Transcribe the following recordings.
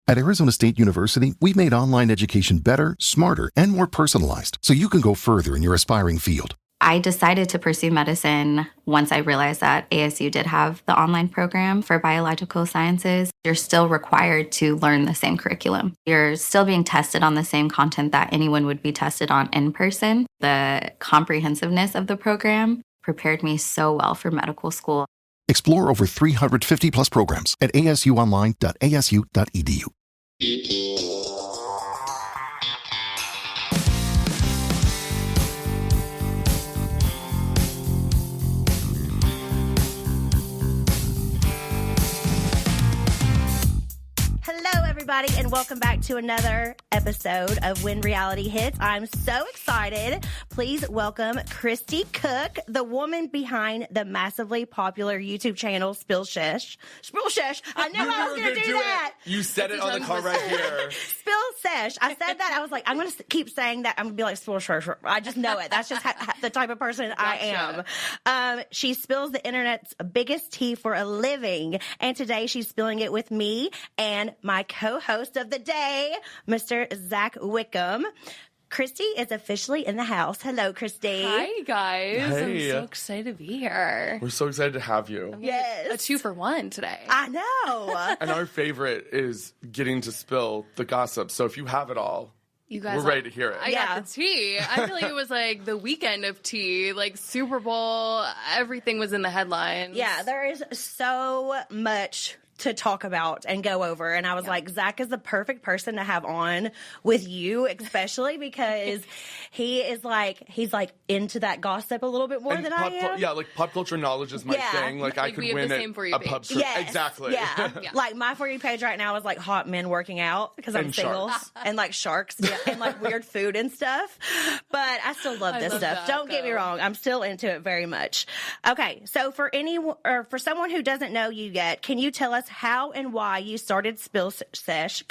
At Arizona State University, we've made online education better, smarter, and more personalized so you can go further in your aspiring field. I decided to pursue medicine once I realized that ASU did have the online program for biological sciences. You're still required to learn the same curriculum. You're still being tested on the same content that anyone would be tested on in person. The comprehensiveness of the program prepared me so well for medical school. Explore over 350 plus programs at asuonline.asu.edu. Hello, everybody, and welcome back to another episode of When Reality Hits. I'm so excited. Please welcome Kristi Cook, the woman behind the massively popular YouTube channel Spill Sesh. Spill Sesh. I knew I was going to do that. You said it on the call right here. Spill Sesh. I said that. I was like, I'm going to keep saying that. I'm going to be like Spill Sesh. I just know it. That's just the type of person I am. She spills the internet's biggest tea for a living, and today she's spilling it with me and my co-host of the day, Mr. Zack Wickham. Kristi is officially in the house. Hello, Kristi. Hi, guys. Hey. I'm so excited to be here. We're so excited to have you. Yes. A 2-for-1 today. I know. And our favorite is getting to spill the gossip. So if you have it all, You guys, we're ready to hear it. I got the tea. I feel like it was like the weekend of tea, like Super Bowl. Everything was in the headlines. Yeah, there is so much to talk about and go over. And I was like, Zack is the perfect person to have on with you, especially because he's like into that gossip a little bit more than I am. Yeah, like pop culture knowledge is my thing. Like I could we have win the same For You a page. pub trip. Yes. Exactly. Yeah. Like my For You page right now is like hot men working out because I'm And single sharks. and like sharks and like weird food and stuff. But I still love this love stuff. that, Don't get me though. wrong. I'm still into it very much. Okay. So for someone who doesn't know you yet, can you tell us how and why you started Spill Sesh?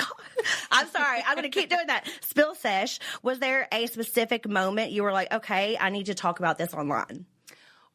I'm sorry. I'm going to keep doing that. Spill Sesh. Was there a specific moment you were like, okay, I need to talk about this online?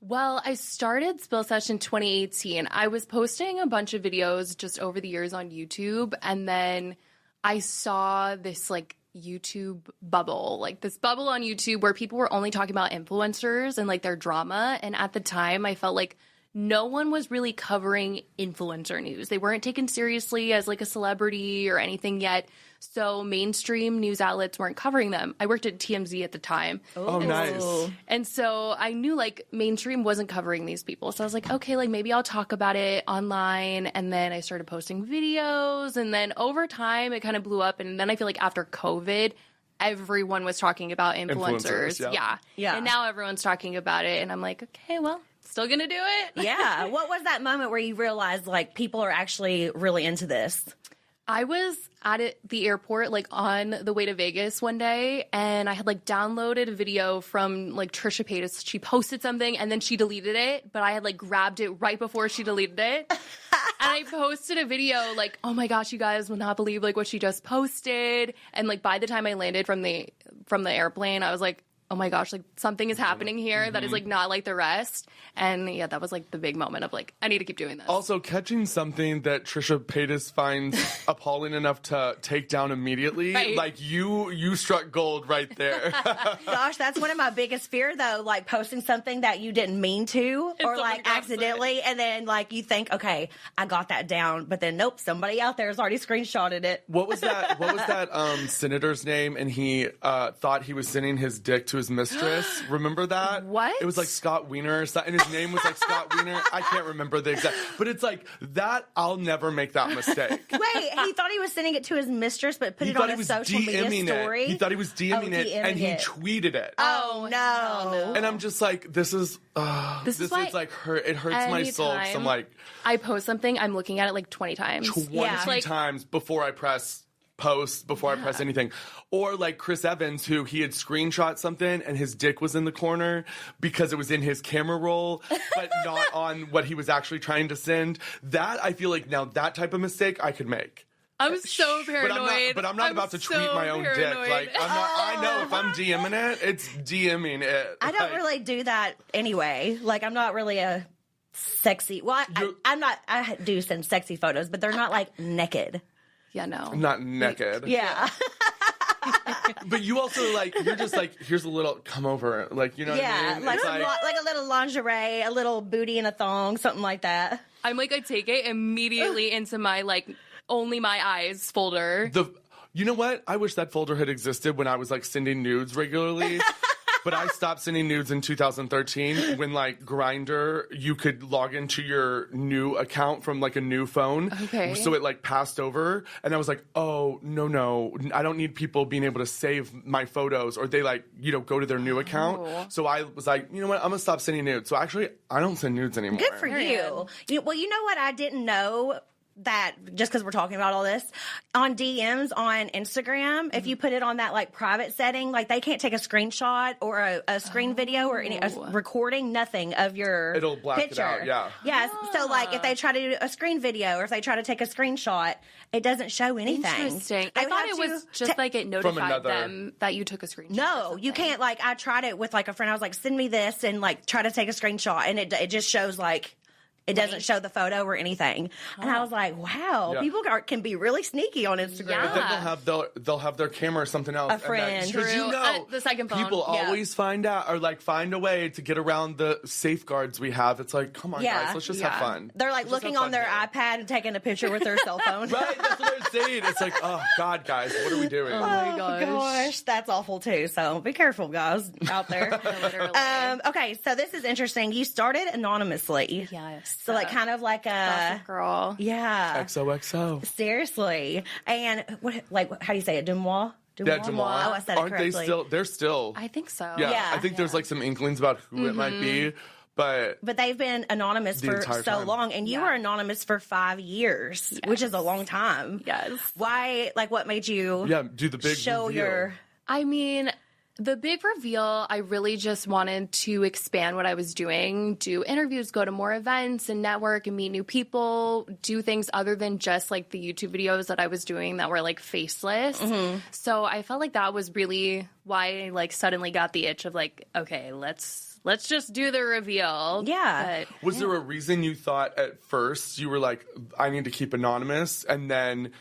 Well, I started Spill Sesh in 2018. I was posting a bunch of videos just over the years on YouTube, and then I saw this like YouTube bubble, like this bubble on YouTube where people were only talking about influencers and like their drama. And at the time, I felt like no one was really covering influencer news. They weren't taken seriously as like a celebrity or anything yet. So mainstream news outlets weren't covering them. I worked at TMZ at the time. Oh, nice. And so I knew like mainstream wasn't covering these people. So I was like, okay, like maybe I'll talk about it online. And then I started posting videos. And then over time, it kind of blew up. And then I feel like after COVID, everyone was talking about influencers. Yeah. And now everyone's talking about it. And I'm like, okay, well, still gonna do it. Yeah. What was that moment where you realized like people are actually really into this? I was at the airport, like on the way to Vegas one day, and I had like downloaded a video from like Trisha Paytas. She posted something and then she deleted it, but I had like grabbed it right before she deleted it. And I posted a video like, oh my gosh, you guys will not believe like what she just posted. And like by the time I landed from the airplane, I was like, oh my gosh, like something is happening here that is like not like the rest. And yeah, that was like the big moment of like, I need to keep doing this. Also, catching something that Trisha Paytas finds appalling enough to take down immediately, Right. like you struck gold right there. Gosh, that's one of my biggest fear though, like posting something that you didn't mean to or someone like grabs accidentally and then like you think, okay, I got that down, but then nope, somebody out there has already screenshotted it. What was that senator's name? And he thought he was sending his dick to his mistress. Remember that? What? It was like Scott Wiener or something. And his name was like Scott Wiener. I can't remember the exact. But it's like that. I'll never make that mistake. Wait, he thought he was sending it to his mistress, but put He it thought on he a was social media DMing story. it. He thought he was DMing it, and he tweeted it. Oh no! And I'm just like, this is This why is like it hurts my soul. 'Cause I'm like, I post something, I'm looking at it like 20 times. 20 times before I press post, before I press anything. Or like Chris Evans, who he had screenshot something and his dick was in the corner because it was in his camera roll, but not on what he was actually trying to send. That, I feel like now that type of mistake I could make. I'm so paranoid. But I'm not about to tweet my own dick. Like, I know if I'm DMing it, it's DMing it. I don't really do that anyway. Like, I'm not really a sexy. Well, I'm not. I do send sexy photos, but they're not like naked. Yeah, no. Not naked. Yeah. But you also, like, you're just like, here's a little, come over. Like, you know what I mean? Like, It's like a little lingerie, a little booty and a thong, something like that. I'm like, I take it immediately into my, like, only my eyes folder. You know what? I wish that folder had existed when I was, like, sending nudes regularly. But I stopped sending nudes in 2013 when, like, Grindr, you could log into your new account from, like, a new phone. Okay. So it, like, passed over. And I was like, oh, no. I don't need people being able to save my photos or they, like, you know, go to their new account. So I was like, you know what? I'm going to stop sending nudes. So actually, I don't send nudes anymore. Good for you. Well, you know what I didn't know? That just because we're talking about all this on DMs on Instagram, if you put it on that like private setting, like they can't take a screenshot or a screen video or a recording, nothing of your It'll black picture. it out, yeah. Yes. So like if they try to do a screen video or if they try to take a screenshot, it doesn't show anything. Interesting. They I would thought have it was to just like it notified another- them that you took a screenshot. No, you can't. Like I tried it with like a friend. I was like, send me this and like try to take a screenshot, and it just shows like. It doesn't show the photo or anything. And I was like, wow, people can be really sneaky on Instagram. Yeah. But then they'll have their camera or something else. A friend. Because you True. know, The second phone. people always find out or like find a way to get around the safeguards we have. It's like, come on, guys, let's just have fun. They're like Let's just looking have on their fun here. iPad and taking a picture with their cell phone. Right, that's what they're saying. It's like, oh God, guys, what are we doing? Oh my Oh gosh. gosh, that's awful too. So be careful, guys, out there. Literally. Okay, so this is interesting. You started anonymously. Yes. So like kind of like a Gossip girl. yeah. XOXO. Seriously. And what like how do you say it? Demois? Yeah, Demois. Oh, I said it Aren't correctly. they still? They're still. I think so. Yeah, Yeah. I think there's like some inklings about who it might be, but But they've been anonymous The for entire so time. long, and you were anonymous for 5 years, which is a long time. Yes. Why? Like, what made you yeah, do the big show reveal. your? I mean, the big reveal, I really just wanted to expand what I was doing, do interviews, go to more events and network and meet new people, do things other than just like the YouTube videos that I was doing that were like faceless. So I felt like that was really why I like suddenly got the itch of like, okay, let's just do the reveal. Yeah. But Was there a reason you thought at first you were like, I need to keep anonymous, and then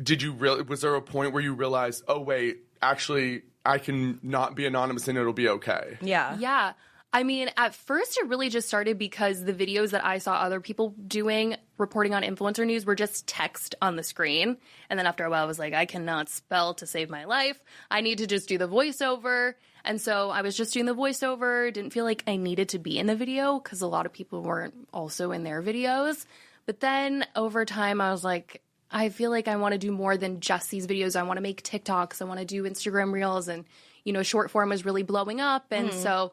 did you really? Was there a point where you realized, oh wait, actually, I can not be anonymous and it'll be okay? Yeah. yeah. I mean, at first it really just started because the videos that I saw other people doing, reporting on influencer news, were just text on the screen. And then after a while, I was like, I cannot spell to save my life. I need to just do the voiceover. And so I was just doing the voiceover, didn't feel like I needed to be in the video because a lot of people weren't also in their videos. But then over time, I was like, I feel like I want to do more than just these videos. I want to make TikToks. I want to do Instagram Reels. And, you know, short form is really blowing up. And so,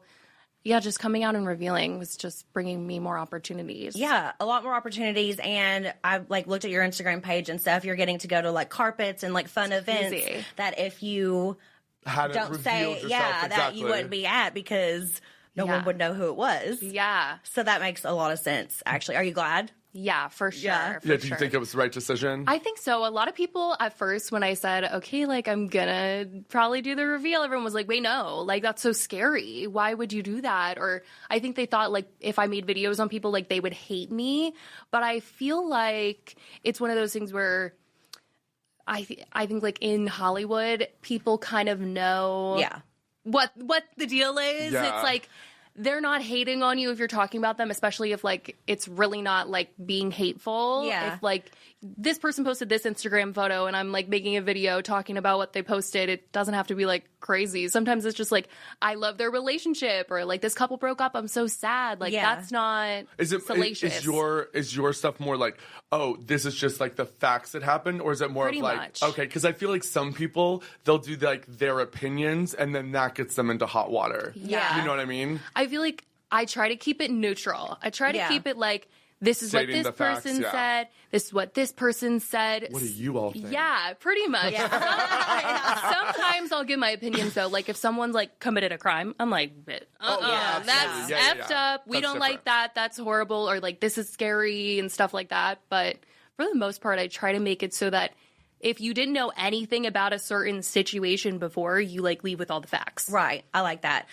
yeah, just coming out and revealing was just bringing me more opportunities. Yeah, a lot more opportunities, and I like looked at your Instagram page and stuff. You're getting to go to like carpets and like fun events crazy. that if you Hadn't don't revealed say, yourself, that exactly. you wouldn't be at because no Yeah. one would know who it was. Yeah. So that makes a lot of sense. Actually, are you glad? Yeah, for sure. Yeah. For Yeah, do you sure. think it was the right decision? I think so. A lot of people at first, when I said, okay, like I'm gonna probably do the reveal, everyone was like, wait, no, like that's so scary. Why would you do that? Or I think they thought like if I made videos on people, like they would hate me. But I feel like it's one of those things where I think like in Hollywood, people kind of know Yeah. what the deal is. Yeah. It's like they're not hating on you if you're talking about them, especially if like it's really not like being hateful. Yeah. If like this person posted this Instagram photo and I'm like making a video talking about what they posted, it doesn't have to be like crazy. Sometimes it's just like I love their relationship or like this couple broke up, I'm so sad. Like Yeah. that's not Is it salacious. is your stuff more like, oh, this is just like the facts that happened, or is it more Pretty of like, much. okay, because I feel like some people they'll do like their opinions and then that gets them into hot water. Yeah. You know what I mean? I feel like I try to keep it neutral. I try to Yeah. keep it like this is Stating what the this facts, person yeah. said. This is what this person said. What do you all think? Yeah, pretty much. Sometimes I'll give my opinions though. Like if someone's like committed a crime, I'm like, yeah, absolutely. that's Yeah, yeah, effed yeah. up. We That's don't different. like that. That's horrible. Or like this is scary and stuff like that. But for the most part, I try to make it so that if you didn't know anything about a certain situation before, you like leave with all the facts. Right. I like that.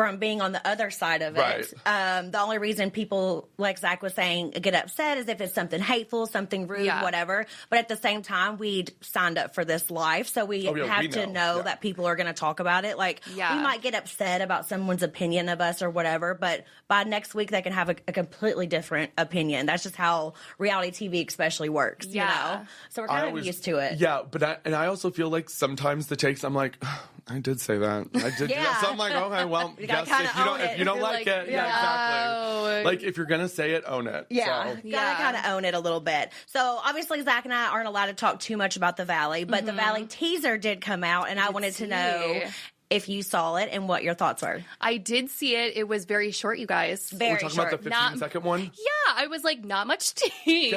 from being on the other side of it. The only reason people, like Zach was saying, get upset is if it's something hateful, something rude, whatever. But at the same time, we'd signed up for this life, so we have to know that people are going to talk about it. Like, we might get upset about someone's opinion of us or whatever, but by next week, they can have a completely different opinion. That's just how reality TV especially works, you know? So we're kind of used to it. Yeah, but I also feel like sometimes the takes, I'm like, I did say that. I did. So I'm like, okay, well, yes, if you don't like it, exactly. Like, if you're going to say it, own it. Yeah, so. gotta kind of own it a little bit. So obviously, Zach and I aren't allowed to talk too much about the Valley, but the Valley teaser did come out, and I wanted to know if you saw it and what your thoughts were. I did see it. It was very short, you guys. Very short. We're talking about the 15-second one? Yeah, I was like, not much tea.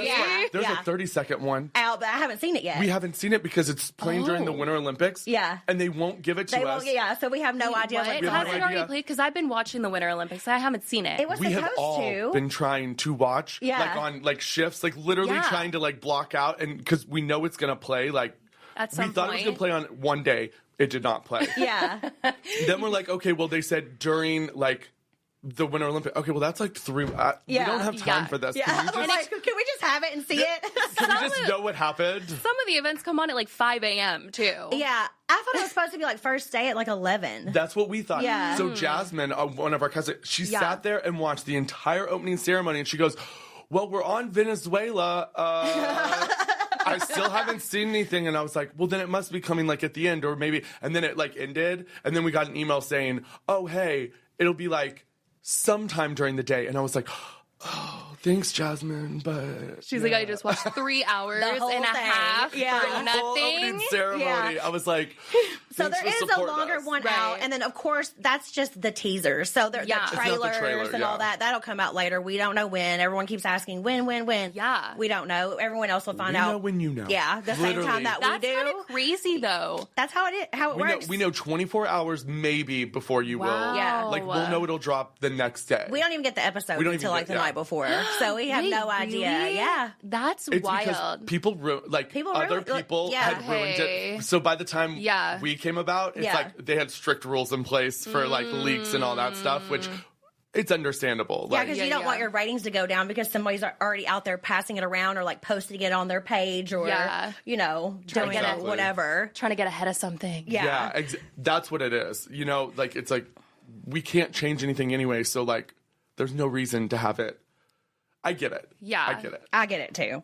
There's a 30-second one. Out, but I haven't seen it yet. We haven't seen it because it's playing during the Winter Olympics. Yeah. And they won't give it to us. So we have no idea. What? Has it already played? Because I've been watching the Winter Olympics. I haven't seen it. It was we supposed have all to. been trying to watch, like on like shifts, like literally trying to like block out, and because we know it's gonna play. Like at some we thought it was gonna play on one day. It did not play. Yeah. Then we're like, okay, well, they said during like the Winter Olympics. Okay, well, that's like 3. We don't have time for this. Yeah. Can we just have it and see it? Can we just know what happened? Some of the events come on at like 5 a.m. too. Yeah. I thought it was supposed to be like first day at like 11. That's what we thought. Yeah. So Jasmine, one of our cousins, she sat there and watched the entire opening ceremony, and she goes, well, we're on Venezuela. I still haven't seen anything. And I was like, well, then it must be coming like at the end or maybe. And then it like ended. And then we got an email saying, oh, hey, it'll be like sometime during the day. And I was like, oh, thanks, Jasmine, but... She's like, I just watched 3 hours and a half for nothing. Opening ceremony. I was like... So there is a longer one out, and then, of course, that's just the teaser. So the trailers and all that, that'll come out later. We don't know when. Everyone keeps asking, when? Yeah. We don't know. Everyone else will find out. We know when you know. Yeah, the same time that we do. That's kind of crazy, though. That's how it works. We know 24 hours maybe before you will. Yeah. Like, we'll know it'll drop the next day. We don't even get the episode until like the night before. So we have no idea. Really? Yeah. That's It's wild. because people other people had ruined it. So by the time we came about, it's like they had strict rules in place for like leaks and all that stuff, which it's understandable. Yeah, because you don't want your ratings to go down because somebody's already out there passing it around or like posting it on their page or you know, doing it whatever, trying to get ahead of something. Yeah, that's what it is. You know, like it's like we can't change anything anyway, so like there's no reason to have it. I get it. Yeah. I get it too.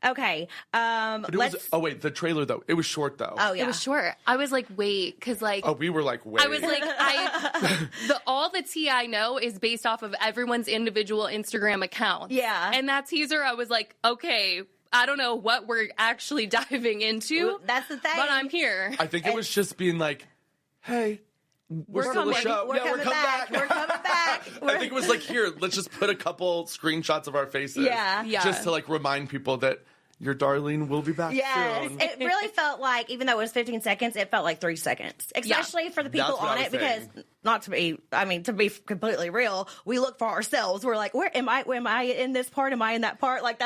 Okay. But it was, the trailer though. It was short though. Oh yeah. It was short. I was like, wait, because like we were like, wait. I was like, all the tea I know is based off of everyone's individual Instagram accounts. Yeah. And that teaser, I was like, okay, I don't know what we're actually diving into. That's the thing. But I'm here. I think it was just being like, hey, we're still a show. We're coming back. We're coming back. I think it was like, here, let's just put a couple screenshots of our faces. Yeah. Just to like remind people that your darling will be back soon. It really felt like, even though it was 15 seconds, it felt like 3 seconds. Especially for the people on it, because to be completely real, we look for ourselves. We're like, where am I? Am I in this part? Am I in that part? Like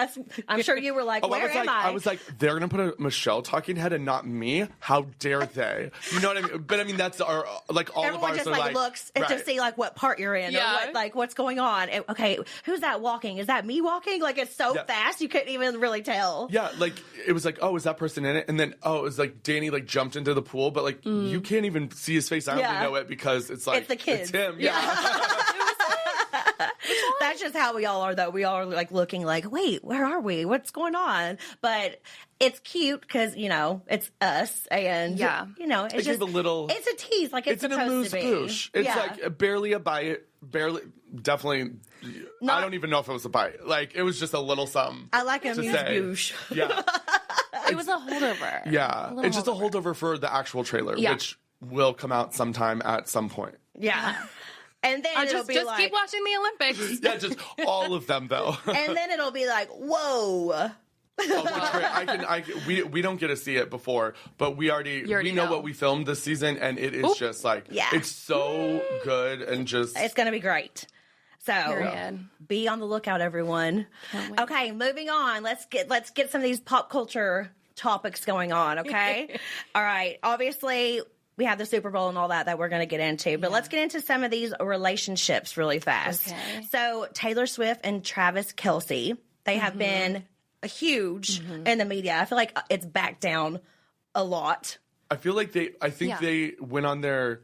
I'm sure you were like, where am I? I was like, they're going to put a Michelle talking head and not me? How dare they? You know what I mean? But I mean, that's our, like all Everyone of ours just are looks to see like what part you're in or what's going on. Okay, who's that walking? Is that me walking? Like it's so fast you couldn't even really tell. Yeah, like it was like, oh, is that person in it? And then it was like Danny like jumped into the pool, but like you can't even see his face. I don't even know it because it's like it's the kids. It's him. Yeah. That's just how we all are, though. We all are like looking like, wait, where are we? What's going on? But it's cute because, you know, it's us. And, you know, it's just a little. It's a tease, like it's supposed to be. Boosh. It's like barely a bite. Definitely. I don't even know if it was a bite. Like, it was just a little something. I like a boosh. Yeah. It was a holdover. Yeah. It's just a holdover for the actual trailer, which will come out sometime at some point. Yeah. And then it'll be like, keep watching the Olympics. Yeah, just all of them though. And then it'll be like, whoa. We don't get to see it before, but we know what we filmed this season, and it is just like it's so good and just it's gonna be great. So be on the lookout, everyone. Okay, moving on. Let's get some of these pop culture topics going on. Okay. All right. Obviously, we have the Super Bowl and all that we're going to get into. But let's get into some of these relationships really fast. Okay. So Taylor Swift and Travis Kelce, they have been huge in the media. I feel like it's backed down a lot. I feel like they went on their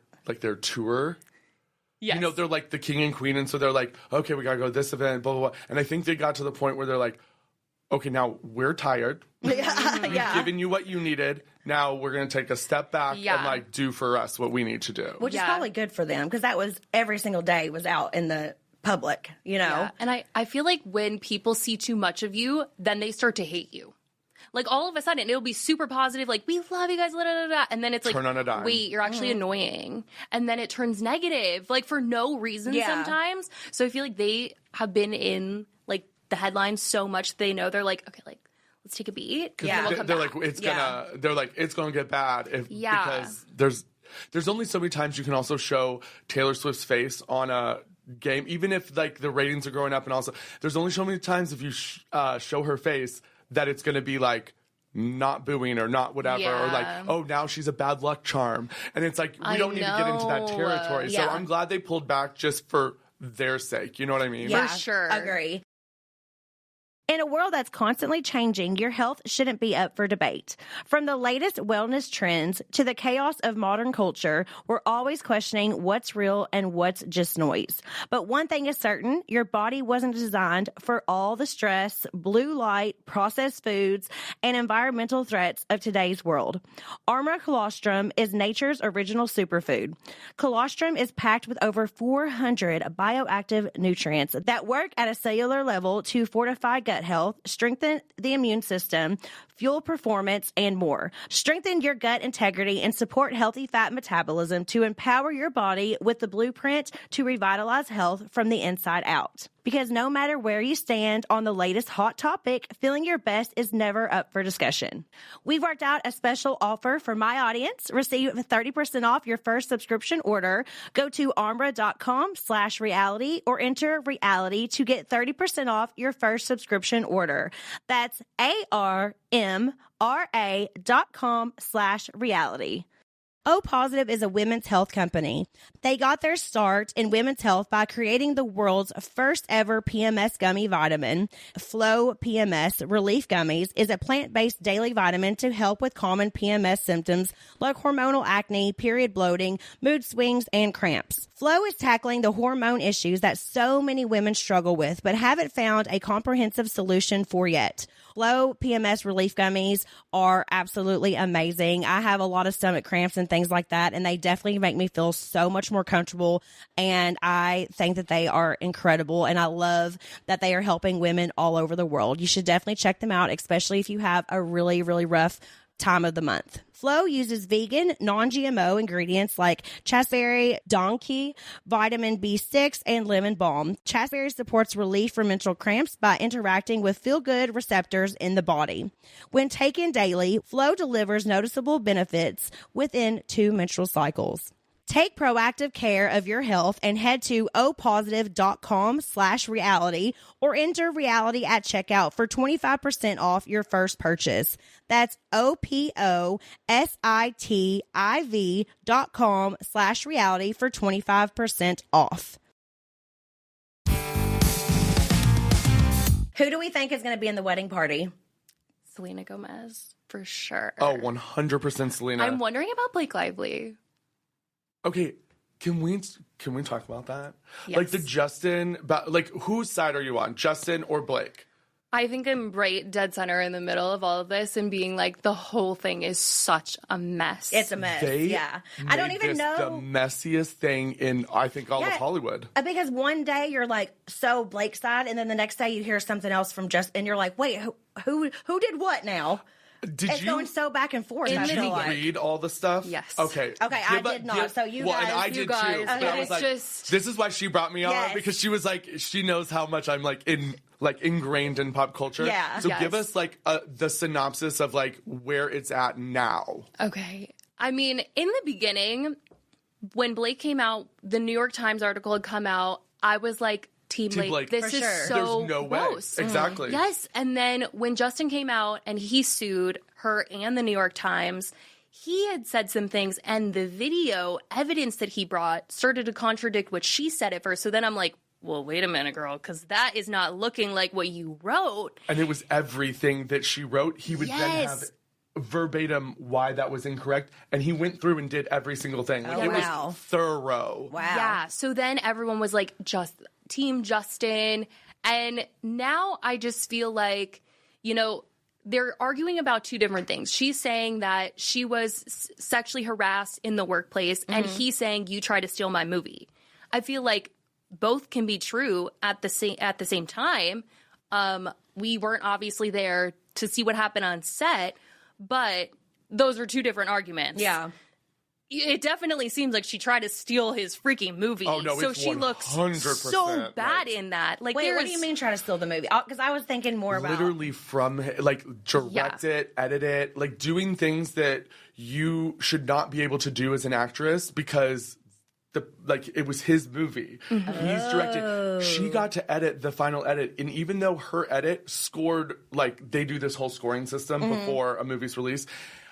tour. Yes. You know, they're like the king and queen, and so they're like, okay, we gotta go to this event, blah, blah, blah. And I think they got to the point where they're like, okay, now we're tired. We've given you what you needed. Now we're gonna take a step back and like do for us what we need to do. Which is probably good for them, because that was every single day was out in the public, you know? Yeah. And I feel like when people see too much of you, then they start to hate you. Like, all of a sudden, it'll be super positive, like, we love you guys, blah, blah, blah, and then it's like, turn on a dime. Wait, you're actually annoying. And then it turns negative, like, for no reason sometimes. So I feel like they have been in, like, the headlines so much they know they're like, okay, like, let's take a beat. Yeah. We'll come They're back. like, it's gonna get bad because there's only so many times you can also show Taylor Swift's face on a game, even if like the ratings are going up, and also there's only so many times if you show her face that it's going to be like not booing or not whatever, or like, oh, now she's a bad luck charm. And it's like, we don't need to get into that territory. So I'm glad they pulled back just for their sake. You know what I mean? Yeah, For sure. Agree. In a world that's constantly changing, your health shouldn't be up for debate. From the latest wellness trends to the chaos of modern culture, we're always questioning what's real and what's just noise. But one thing is certain, your body wasn't designed for all the stress, blue light, processed foods, and environmental threats of today's world. Armor Colostrum is nature's original superfood. Colostrum is packed with over 400 bioactive nutrients that work at a cellular level to fortify gut health, strengthen the immune system, fuel performance, and more. Strengthen your gut integrity and support healthy fat metabolism to empower your body with the blueprint to revitalize health from the inside out. Because no matter where you stand on the latest hot topic, feeling your best is never up for discussion. We've worked out a special offer for my audience. Receive 30% off your first subscription order. Go to armra.com/reality or enter reality to get 30% off your first subscription order. That's ARMRA.com/reality. O Positive is a women's health company. They got their start in women's health by creating the world's first ever PMS gummy vitamin. Flow PMS Relief Gummies is a plant-based daily vitamin to help with common PMS symptoms like hormonal acne, period bloating, mood swings, and cramps. Flow is tackling the hormone issues that so many women struggle with but haven't found a comprehensive solution for yet. Flow PMS Relief Gummies are absolutely amazing. I have a lot of stomach cramps and things like that, and they definitely make me feel so much more comfortable, and I think that they are incredible, and I love that they are helping women all over the world. You should definitely check them out, especially if you have a really, really rough time of the month. Flow uses vegan, non-GMO ingredients like chasteberry, donkey, vitamin B6, and lemon balm. Chasteberry supports relief from menstrual cramps by interacting with feel-good receptors in the body. When taken daily, Flow delivers noticeable benefits within 2 menstrual cycles. Take proactive care of your health and head to opositive.com/reality or enter reality at checkout for 25% off your first purchase. That's opositive.com/reality for 25% off. Who do we think is going to be in the wedding party? Selena Gomez, for sure. Oh, 100% Selena. I'm wondering about Blake Lively. Okay, can we talk about that? Yes. Like the Justin, like whose side are you on, Justin or Blake? I think I'm right dead center in the middle of all of this and being like, the whole thing is such a mess. It's a mess. Yeah. I don't even know. The messiest thing in, I think, all of Hollywood. Because one day you're like, so Blake's side, and then the next day you hear something else from Justin, and you're like, wait, who did what now? It's going so back and forth. Did you read all the stuff? Yes. Okay. I did not. So you guys. And I did too. But I was like, this is why she brought me on, because she was like, she knows how much I'm ingrained in pop culture. Yeah. So give us the synopsis of where it's at now. Okay. I mean, in the beginning, when Blake came out, the New York Times article had come out. I was like, Team Blake, this is so There's no gross. way. Exactly. Yes. And then when Justin came out and he sued her and the New York Times, he had said some things, and the video evidence that he brought started to contradict what she said at first. So then I'm like, well, wait a minute, girl, because that is not looking like what you wrote. And it was everything that she wrote. He would then have verbatim why that was incorrect, and he went through and did every single thing. Like, it was thorough. Wow. Yeah. So then everyone was like, just Team Justin. And now I just feel like, you know, they're arguing about two different things. She's saying that she was sexually harassed in the workplace, and he's saying you tried to steal my movie. I feel like both can be true at the same time. We weren't obviously there to see what happened on set, but those are two different arguments. Yeah. It definitely seems like she tried to steal his freaking movie. Oh, no, so it's she looks 100% so bad in that. Like, Wait, what do you mean try to steal the movie? Because I was thinking more about... Literally from, like, direct it, edit it, like, doing things that you should not be able to do as an actress because... it was his movie. He's directed. She got to edit the final edit, and even though her edit scored, like, they do this whole scoring system before a movie's release,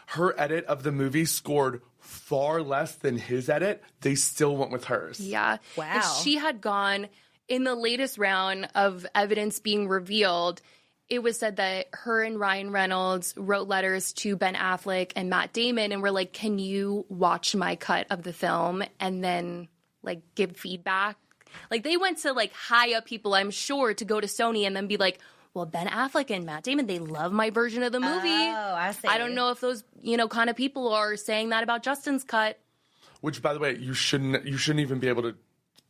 her edit of the movie scored far less than his edit. They still went with hers. Yeah. Wow. And she had gone, in the latest round of evidence being revealed, it was said that her and Ryan Reynolds wrote letters to Ben Affleck and Matt Damon and were like, can you watch my cut of the film and then, like, give feedback? Like, they went to, like, high up people, I'm sure, to go to Sony and then be like, well, Ben Affleck and Matt Damon, they love my version of the movie. Oh, I see. I don't know if those, you know, kind of people are saying that about Justin's cut. Which, by the way, you shouldn't even be able to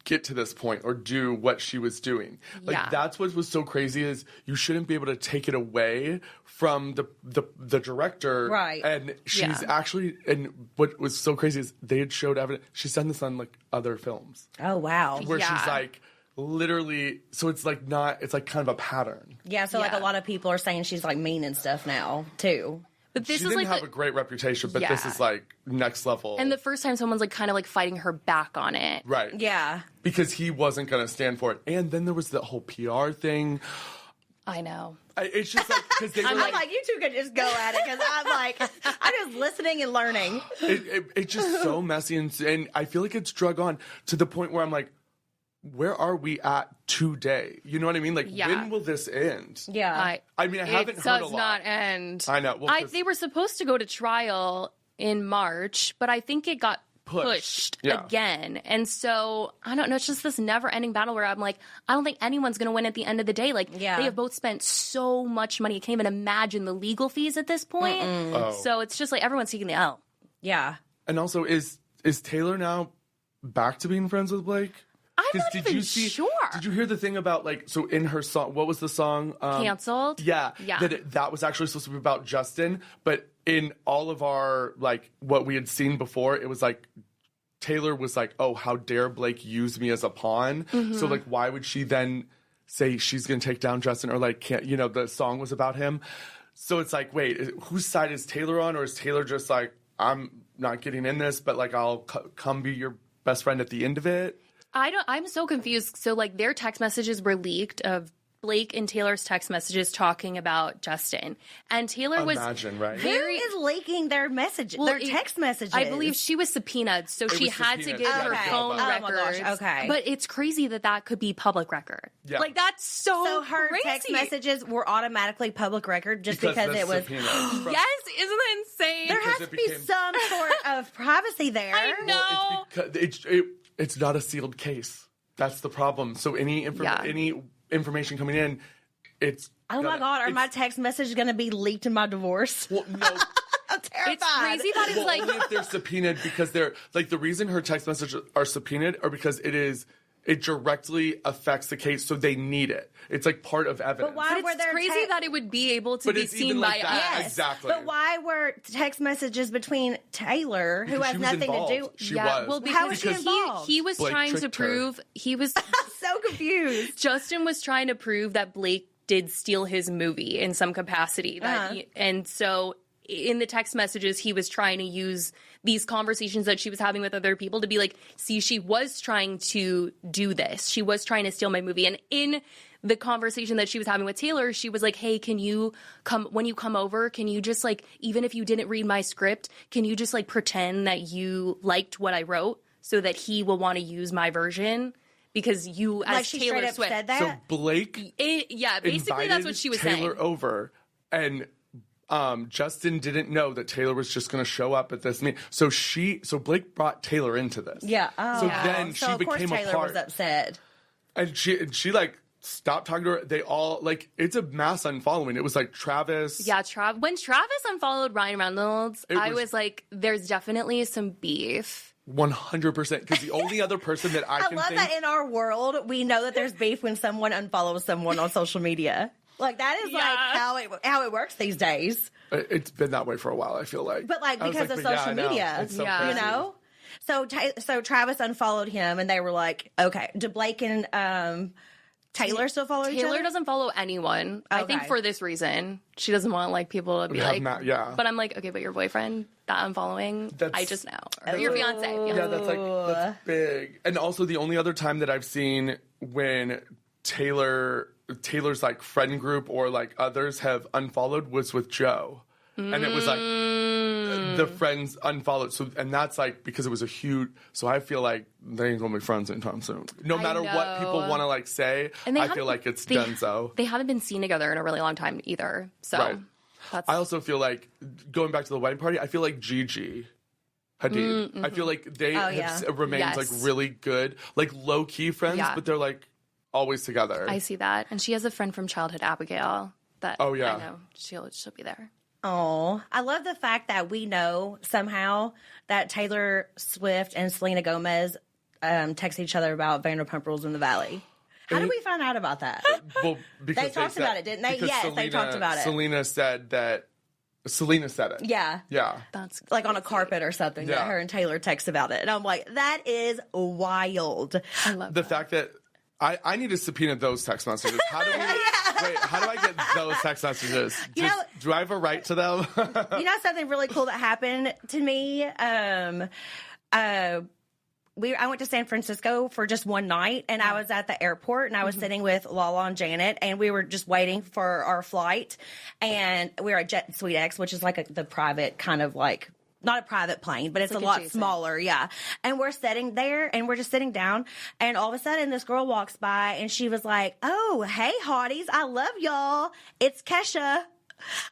get to this point or do what she was doing. Like, that's what was so crazy is you shouldn't be able to take it away from the director. Right. And she's actually, and what was so crazy is they had showed evidence. She's done this on, like, other films. Oh, wow. Where she's like, literally, so it's like not, it's like kind of a pattern. Yeah, so like a lot of people are saying she's like mean and stuff now, too. But this She is didn't like have a great reputation, but this is like next level. and the first time someone's like kind of like fighting her back on it. Right. Yeah. Because he wasn't going to stand for it. And then there was the whole PR thing. I know. It's just like, because they were I'm like, you two could just go at it because I'm like, I'm just listening and learning. It's just so messy. And I feel like it's drug on to the point where I'm like, where are we at today? You know what I mean? Like, when will this end? Yeah. I mean, I haven't heard a lot. It does not end. I know. Well, they were supposed to go to trial in March, but I think it got pushed again. And so, I don't know. It's just this never-ending battle where I'm like, I don't think anyone's going to win at the end of the day. Like, they have both spent so much money. I can't even imagine the legal fees at this point. So it's just like everyone's taking the L. Yeah. And also, is Taylor now back to being friends with Blake? I'm not even sure. Did you hear the thing about, like, so in her song, what was the song? Canceled? Yeah. That was actually supposed to be about Justin, but in all of our, like, what we had seen before, it was like, Taylor was like, oh, how dare Blake use me as a pawn? So, like, why would she then say she's going to take down Justin or, like, can't, you know, the song was about him. So it's like, wait, whose side is Taylor on? Or is Taylor just like, I'm not getting in this, but, like, I'll come be your best friend at the end of it? I'm so confused. So, like, their text messages were leaked of Blake and Taylor's text messages talking about Justin. And Taylor was right? Who is leaking their messages, their text messages? I believe she was subpoenaed, so she had to give her phone records. My gosh, okay. But it's crazy that could be public record. Yeah. Like, that's so her crazy. text messages were automatically public record just because it was. Yes, isn't that insane? There has to be some sort of privacy there. I know. Well, it's not a sealed case. That's the problem. So any information coming in, it's. Oh my God! Are my text messages going to be leaked in my divorce? Well, no. I'm terrified. It's crazy that it's like only if they're subpoenaed, because they're like, the reason her text messages are subpoenaed are because it directly affects the case, so they need it. It's like part of evidence. But why But were it's there crazy that it would be able to be seen by us. Yes, exactly. But why were text messages between Taylor, who Because has she was nothing involved. to do? She Yeah, was. well, How was because she involved? he was Blake trying to tricked her. prove he was I'm so confused. Justin was trying to prove that Blake did steal his movie in some capacity. And so in the text messages, he was trying to use these conversations that she was having with other people to be like, see, she was trying to do this. She was trying to steal my movie. And in the conversation that she was having with Taylor, she was like, hey, when you come over, can you just like, even if you didn't read my script, can you just like pretend that you liked what I wrote so that he will want to use my version? Because you, as like she Taylor straight up Swift. said So that? Blake basically that's what she was Taylor saying. over, and Justin didn't know that Taylor was just going to show up at this meeting. So Blake brought Taylor into this. Yeah. Oh. So then she of course became a Taylor part. was upset. And she like stopped talking to her. They all like, it's a mass unfollowing. It was like Travis. Yeah, when Travis unfollowed Ryan Reynolds, I was like, there's definitely some beef. 100%. Because the only other person that I can love think. that in our world, we know that there's beef when someone unfollows someone on social media. Like, that is like how it works these days. It's been that way for a while, I feel like. But like, I was because of but yeah, social I know. media, It's so Yeah. crazy. you know? So Travis unfollowed him, and they were like, okay, do Blake and Taylor still follow each other? Taylor doesn't follow anyone. I think Okay. for this reason. She doesn't want like people to be like, but I'm like, okay, but your boyfriend that I'm following, I just know. Or your fiance. Yeah, that's big. And also the only other time that I've seen when Taylor's like friend group or like others have unfollowed was with Joe. And it was like the friends unfollowed. So, and that's like because it was a huge. So I feel like they ain't gonna be friends anytime soon. No matter what people want to like say, And I feel like it's done. So they haven't been seen together in a really long time either. So Right. that's I also feel like going back to the wedding party. I feel like Gigi Hadid. I feel like they have remained like really good, like low key friends, but they're like always together. I see that, and she has a friend from childhood, Abigail. That I know she'll be there. Oh, I love the fact that we know somehow that Taylor Swift and Selena Gomez text each other about Vanderpump Rules in the Valley. How did we find out about that? Well, because They talked about it, didn't they? because Yes, they talked about it. Selena said it. Yeah. Yeah. That's Like on a carpet or something that her and Taylor text about it. And I'm like, that is wild. I love The fact that I need to subpoena those text messages. How do I get those text messages? Do I have a right to them? You know something really cool that happened to me? I went to San Francisco for just one night, and I was at the airport, and I was sitting with Lala and Janet, and we were just waiting for our flight, and we were at Jet Suite X, which is like the private kind of like, not a private plane, but it's a lot smaller, yeah. And we're sitting there, and we're just sitting down, and all of a sudden, this girl walks by, and she was like, "Oh, hey, hotties, I love y'all. It's Kesha."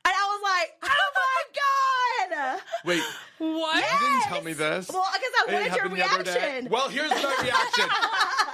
And I was like, "Oh my God!" Wait, what? Yes! You didn't tell me this. Well, because I It wanted your happened the other day. reaction. Well, here's my reaction.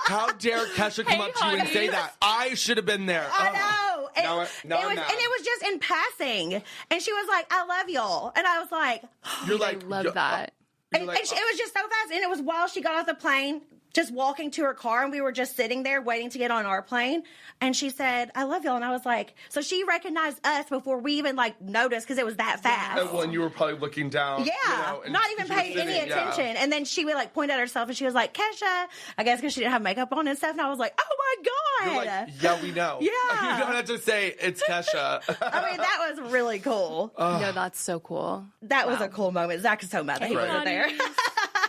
How dare Kesha come up to you and say that? I should have been there. I know. And Now I'm and mad. it was just in passing. And she was like, "I love y'all." And I was like, You're I like, love that. and it was just so fast. And it was while she got off the plane, just walking to her car, and we were just sitting there waiting to get on our plane. And she said, "I love y'all." And I was like, so she recognized us before we even like noticed, because it was that fast. Well, and you were probably looking down. Yeah, and not even 'cause you were paying any sitting, yeah. attention. And then she would like point at herself, and she was like, "Kesha," I guess because she didn't have makeup on and stuff. And I was like, "Oh my God." You're like, yeah, we know. Yeah. You don't have to say it's Kesha. I mean, that was really cool. No, that's so cool. That was a cool moment. Zach is so mad that he wasn't there.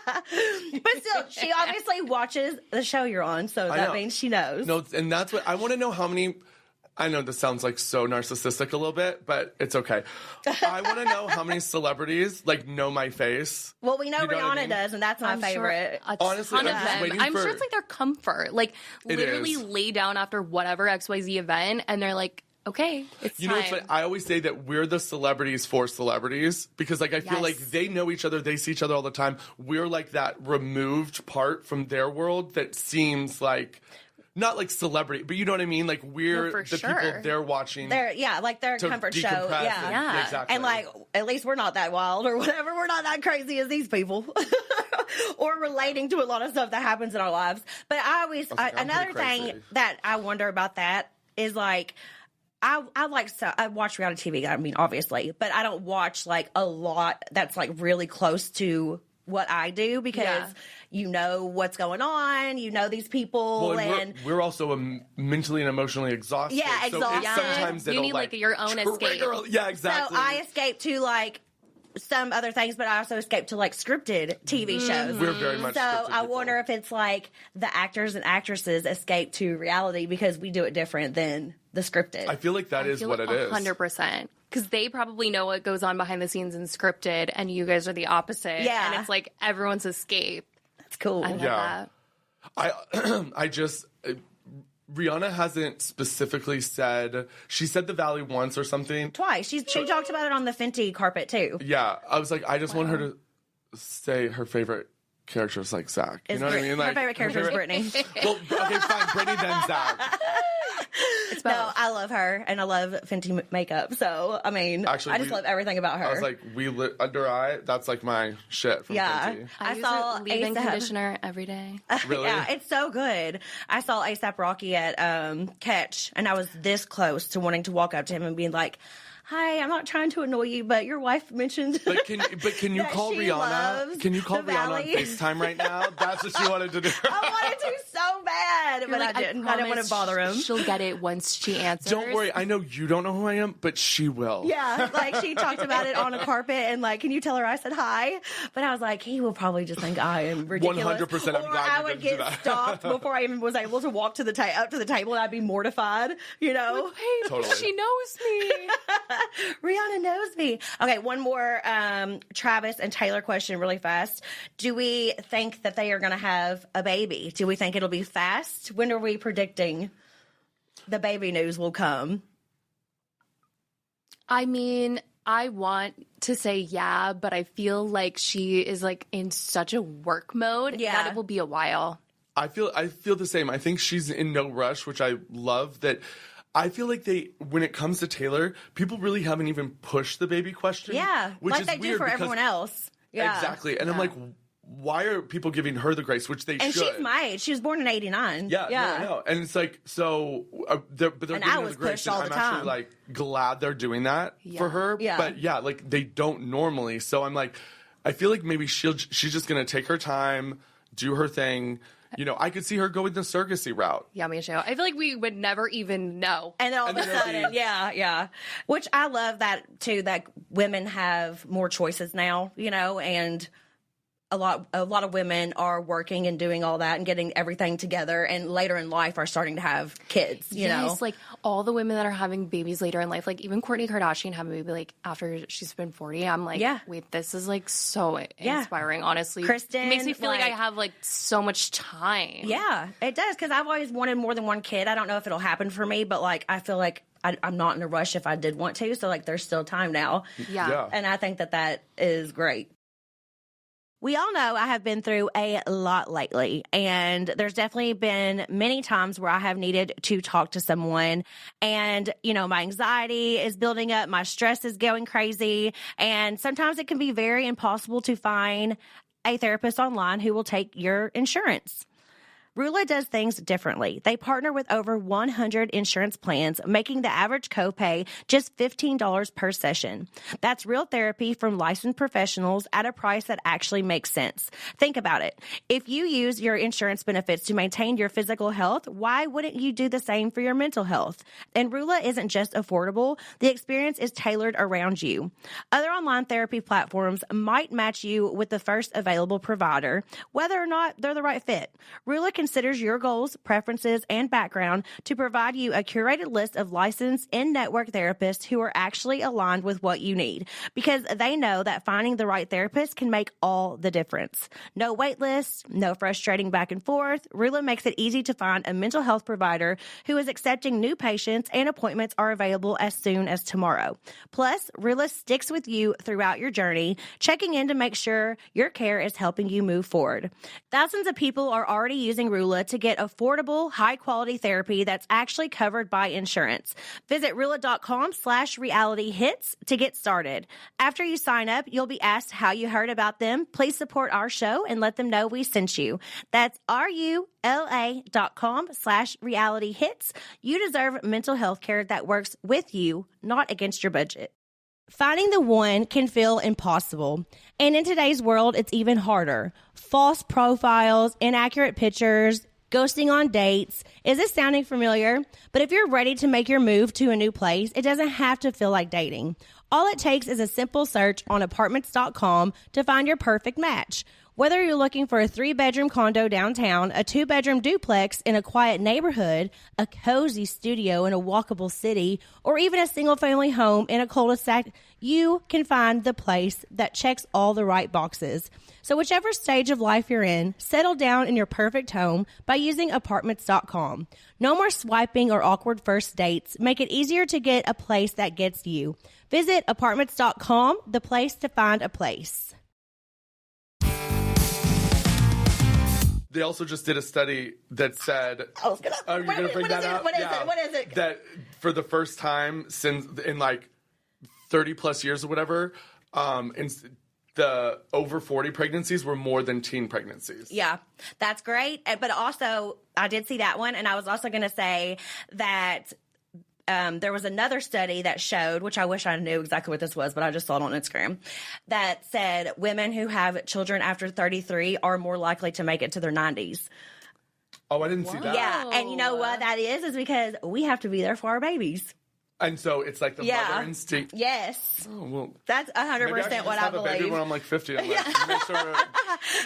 But still, she obviously watches the show you're on, so that means she knows. No, and that's what I want to know. How many? I know this sounds like so narcissistic a little bit, but it's okay. I want to know how many celebrities like know my face. Well, we know You know what I Rihanna mean? does, and that's my favorite. Sure Honestly, ton I'm of just them. waiting I'm for- sure it's like their comfort. Like It literally is. lay down after whatever XYZ event, and they're like, okay, it's You time. know, it's like, I always say that we're the celebrities for celebrities because, like, I feel like they know each other, they see each other all the time. We're like that removed part from their world that seems like not like celebrity, but you know what I mean. Like we're for the sure. people they're watching. Their comfort show. decompress Yeah. and- exactly. And like, at least we're not that wild or whatever. We're not that crazy as these people. Or relating to a lot of stuff that happens in our lives. But I always, I'm another pretty thing crazy. that I wonder about that is like, I watch reality TV. I mean, obviously, but I don't watch like a lot that's like really close to what I do because you know what's going on, you know these people, Well, and we're also mentally and emotionally exhausted. Yeah, So exhausted. sometimes You it'll need, like, your own escape. Yeah, exactly. so I escape to like some other things, but I also escape to like scripted TV shows. We're very much So scripted I people. wonder if it's like the actors and actresses escape to reality because we do it different than the scripted. I feel like that is what it is. 100%. Because they probably know what goes on behind the scenes and scripted, and you guys are the opposite. Yeah. And it's like everyone's escape. That's cool. I love Yeah. that. I just Rihanna hasn't specifically said. She said the Valley once or something. Twice. She talked about it on the Fenty carpet too. Yeah, I was like, I just want her to say her favorite character is like Zack. You know what I mean? Like, her favorite character is Brittany. Well, okay, fine, Brittany then Zack. It's No, both. I love her and I love Fenty makeup. So, I mean, Actually, I just love everything about her. I was like, under eye. That's like my shit from yeah. Fenty. I use a leave-in conditioner every day. Really? Yeah, it's so good. I saw A$AP Rocky at Catch, and I was this close to wanting to walk up to him and being like, "Hi, I'm not trying to annoy you, but your wife mentioned." But can you that call she Rihanna? loves Can you call the Rihanna on Valley. FaceTime right now? That's what she wanted to do. I wanted to so bad, but Like, I didn't. I didn't want to promise bother him. She'll get it once she answers. Don't worry. I know you don't know who I am, but she will. Yeah, like she talked about it on a carpet, and like, can you tell her I said hi? But I was like, he will probably just think I am ridiculous. 100%, I'm Or glad I you would didn't do get that. stopped before I even was able to walk to the up to the table, and I'd be mortified. You know, Hey, Totally. she knows me. Rihanna knows me. Okay, one more Travis and Taylor question, really fast. Do we think that they are going to have a baby? Do we think it'll be fast? When are we predicting the baby news will come? I mean, I want to say yeah, but I feel like she is like in such a work mode Yeah. that it will be a while. I feel the same. I think she's in no rush, which I love. That I feel like when it comes to Taylor, people really haven't even pushed the baby question. Yeah, which like is they do weird for because- everyone else. Yeah, Exactly. And I'm like, why are people giving her the grace, which they and should? she's my age. She was born in '89. Yeah, no, I know. And it's like, so, they're And giving I her was the grace, pushed and all I'm the actually, time. like, glad they're doing that for her. Yeah. But, yeah, like, they don't normally. So I'm like, I feel like maybe she's just going to take her time, do her thing. You know, I could see her going the surrogacy route. Yeah, me too. I feel like we would never even know. And then all of a then it'll sudden, be- yeah. Which I love that too, that women have more choices now, you know, and a lot of women are working and doing all that and getting everything together, and later in life are starting to have kids, you know. Like all the women that are having babies later in life, like even Kourtney Kardashian having a baby like after she's been 40. I'm like, Yeah. wait, this is like so inspiring, honestly. Kristen, it makes me feel like I like- have like so much time. Yeah, it does, because I've always wanted more than one kid. I don't know if it'll happen for me, but like I feel like I'm not in a rush if I did want to. So like there's still time now. Yeah. And I think that is great. We all know I have been through a lot lately, and there's definitely been many times where I have needed to talk to someone, and, you know, my anxiety is building up, my stress is going crazy, and sometimes it can be very impossible to find a therapist online who will take your insurance. Rula does things differently. They partner with over 100 insurance plans, making the average copay just $15 per session. That's real therapy from licensed professionals at a price that actually makes sense. Think about it. If you use your insurance benefits to maintain your physical health, why wouldn't you do the same for your mental health? And Rula isn't just affordable. The experience is tailored around you. Other online therapy platforms might match you with the first available provider, whether or not they're the right fit. Rula considers your goals, preferences, and background to provide you a curated list of licensed in-network therapists who are actually aligned with what you need, because they know that finding the right therapist can make all the difference. No wait lists, no frustrating back and forth. Rula makes it easy to find a mental health provider who is accepting new patients, and appointments are available as soon as tomorrow. Plus, Rula sticks with you throughout your journey, checking in to make sure your care is helping you move forward. Thousands of people are already using Rula to get affordable, high-quality therapy that's actually covered by insurance. Visit Rula.com/realityhits to get started. After you sign up, you'll be asked how you heard about them. Please support our show and let them know we sent you. That's RULA.com/realityhits. You deserve mental health care that works with you, not against your budget. Finding the one can feel impossible. And in today's world, it's even harder. False profiles, inaccurate pictures, ghosting on dates. Is this sounding familiar? But if you're ready to make your move to a new place, it doesn't have to feel like dating. All it takes is a simple search on apartments.com to find your perfect match. Whether you're looking for a 3-bedroom condo downtown, a 2-bedroom duplex in a quiet neighborhood, a cozy studio in a walkable city, or even a single-family home in a cul-de-sac, you can find the place that checks all the right boxes. So whichever stage of life you're in, settle down in your perfect home by using apartments.com. No more swiping or awkward first dates. Make it easier to get a place that gets you. Visit apartments.com, the place to find a place. They also just did a study that said... I was gonna... Oh, you're going to bring that up? What is it? That for the first time since in like 30 plus years or whatever, the over 40 pregnancies were more than teen pregnancies. Yeah, that's great. But also, I did see that one, and I was also going to say that... there was another study that showed, which I wish I knew exactly what this was, but I just saw it on Instagram, that said women who have children after 33 are more likely to make it to their 90s. Oh, I didn't see that. Yeah, and you know what that is because we have to be there for our babies. And so it's like the mother instinct. Yes. Oh, well. That's 100% what I believe. A baby when I'm like 50. I'm like, make sure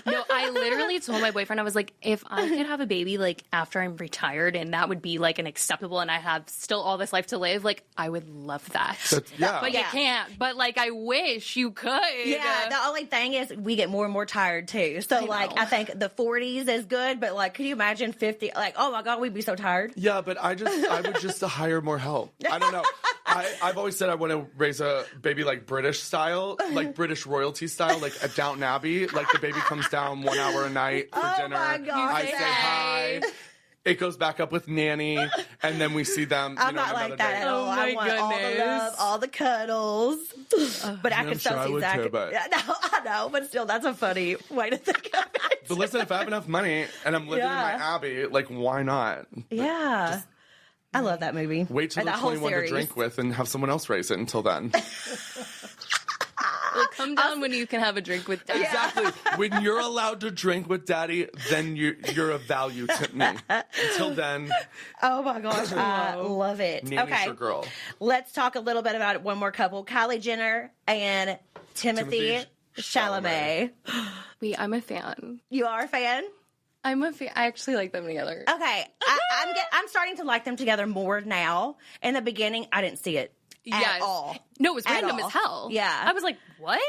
No, I literally told my boyfriend, I was like, if I could have a baby like after I'm retired and that would be like an acceptable and I have still all this life to live, like I would love that. But you can't. But like I wish you could. Yeah, the only thing is we get more and more tired too. So I think the 40s is good, but like could you imagine 50? Like, oh my God, we'd be so tired. Yeah, but I would just hire more help. I don't know. I've always said I want to raise a baby like British style, like British royalty style, like at Downton Abbey. Like the baby comes down 1 hour a night for dinner. My God, I say hi. It goes back up with nanny, and then we see them. I'm not like that at all. I want all the love, all the cuddles. But I can still see Zack. I know, but still, that's a funny way to think of it. But listen, if I have enough money and I'm living in my abbey, like like, why not? Yeah. I love that movie. Wait till they're 21 to drink with and have someone else raise it until then. Well, come down when you can have a drink with Daddy. Exactly. When you're allowed to drink with Daddy, then you're of value to me. Until then. Oh my gosh, I love it. Nanny's your girl. Let's talk a little bit about one more couple. Kylie Jenner and Timothy Chalamet. Wait, I'm a fan. You are a fan? I'm a fan. I actually like them together. Okay. I'm starting to like them together more now. In the beginning, I didn't see it at all. No, it was random as hell. Yeah. I was like, what?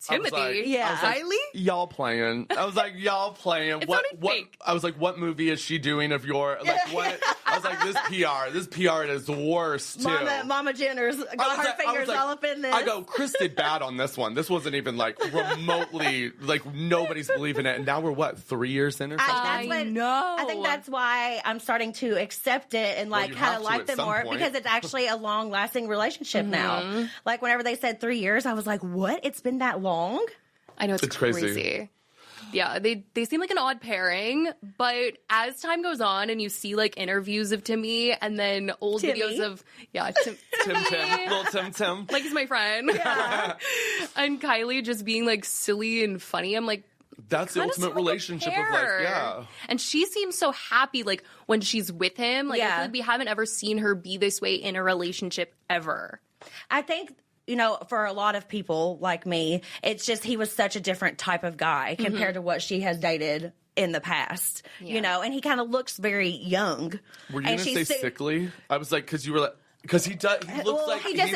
Timothy? Kylie? Y'all playing. I was like, y'all playing. It's what fake. I was like, what movie is she doing of your what? I was like, this PR is the worst too. Mama Jenner's got her fingers all up in this. I go, Chris did bad on this one. This wasn't even like remotely like nobody's believing it. And now we're 3 years in or something? I know. I think that's why I'm starting to accept it and like kind of like them more because it's actually a long lasting relationship now. Like whenever they said 3 years, I was like, what? It's been that long? I know it's crazy. Yeah, they seem like an odd pairing, but as time goes on and you see like interviews of Timmy and then old videos of Tim, little Tim, like he's my friend, and Kylie just being like silly and funny. I'm like, that's the ultimate relationship of like, and she seems so happy like when she's with him. Like I feel like we haven't ever seen her be this way in a relationship ever. I think. You know, for a lot of people like me, it's just he was such a different type of guy compared to what she has dated in the past. You know, and he kind of looks very young. Were you going to say sickly? I was like, because you were like, because he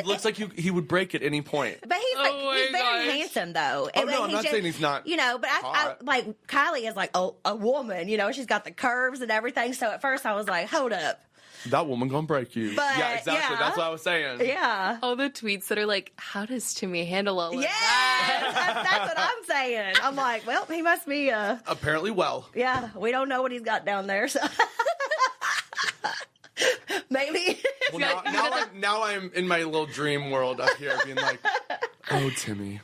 looks like he would break at any point. But he's very handsome though. Oh no, I'm not saying he's not. You know, but I like Kylie is like a woman. You know, she's got the curves and everything. So at first I was like, hold up. That woman gonna break you. But, yeah, exactly. That's what I was saying. Yeah. All the tweets that are like, how does Timmy handle all of that? That's what I'm saying. I'm like, well, he must be apparently well. Yeah, we don't know what he's got down there, so maybe. Well, now I'm in my little dream world up here being like, oh, Timmy.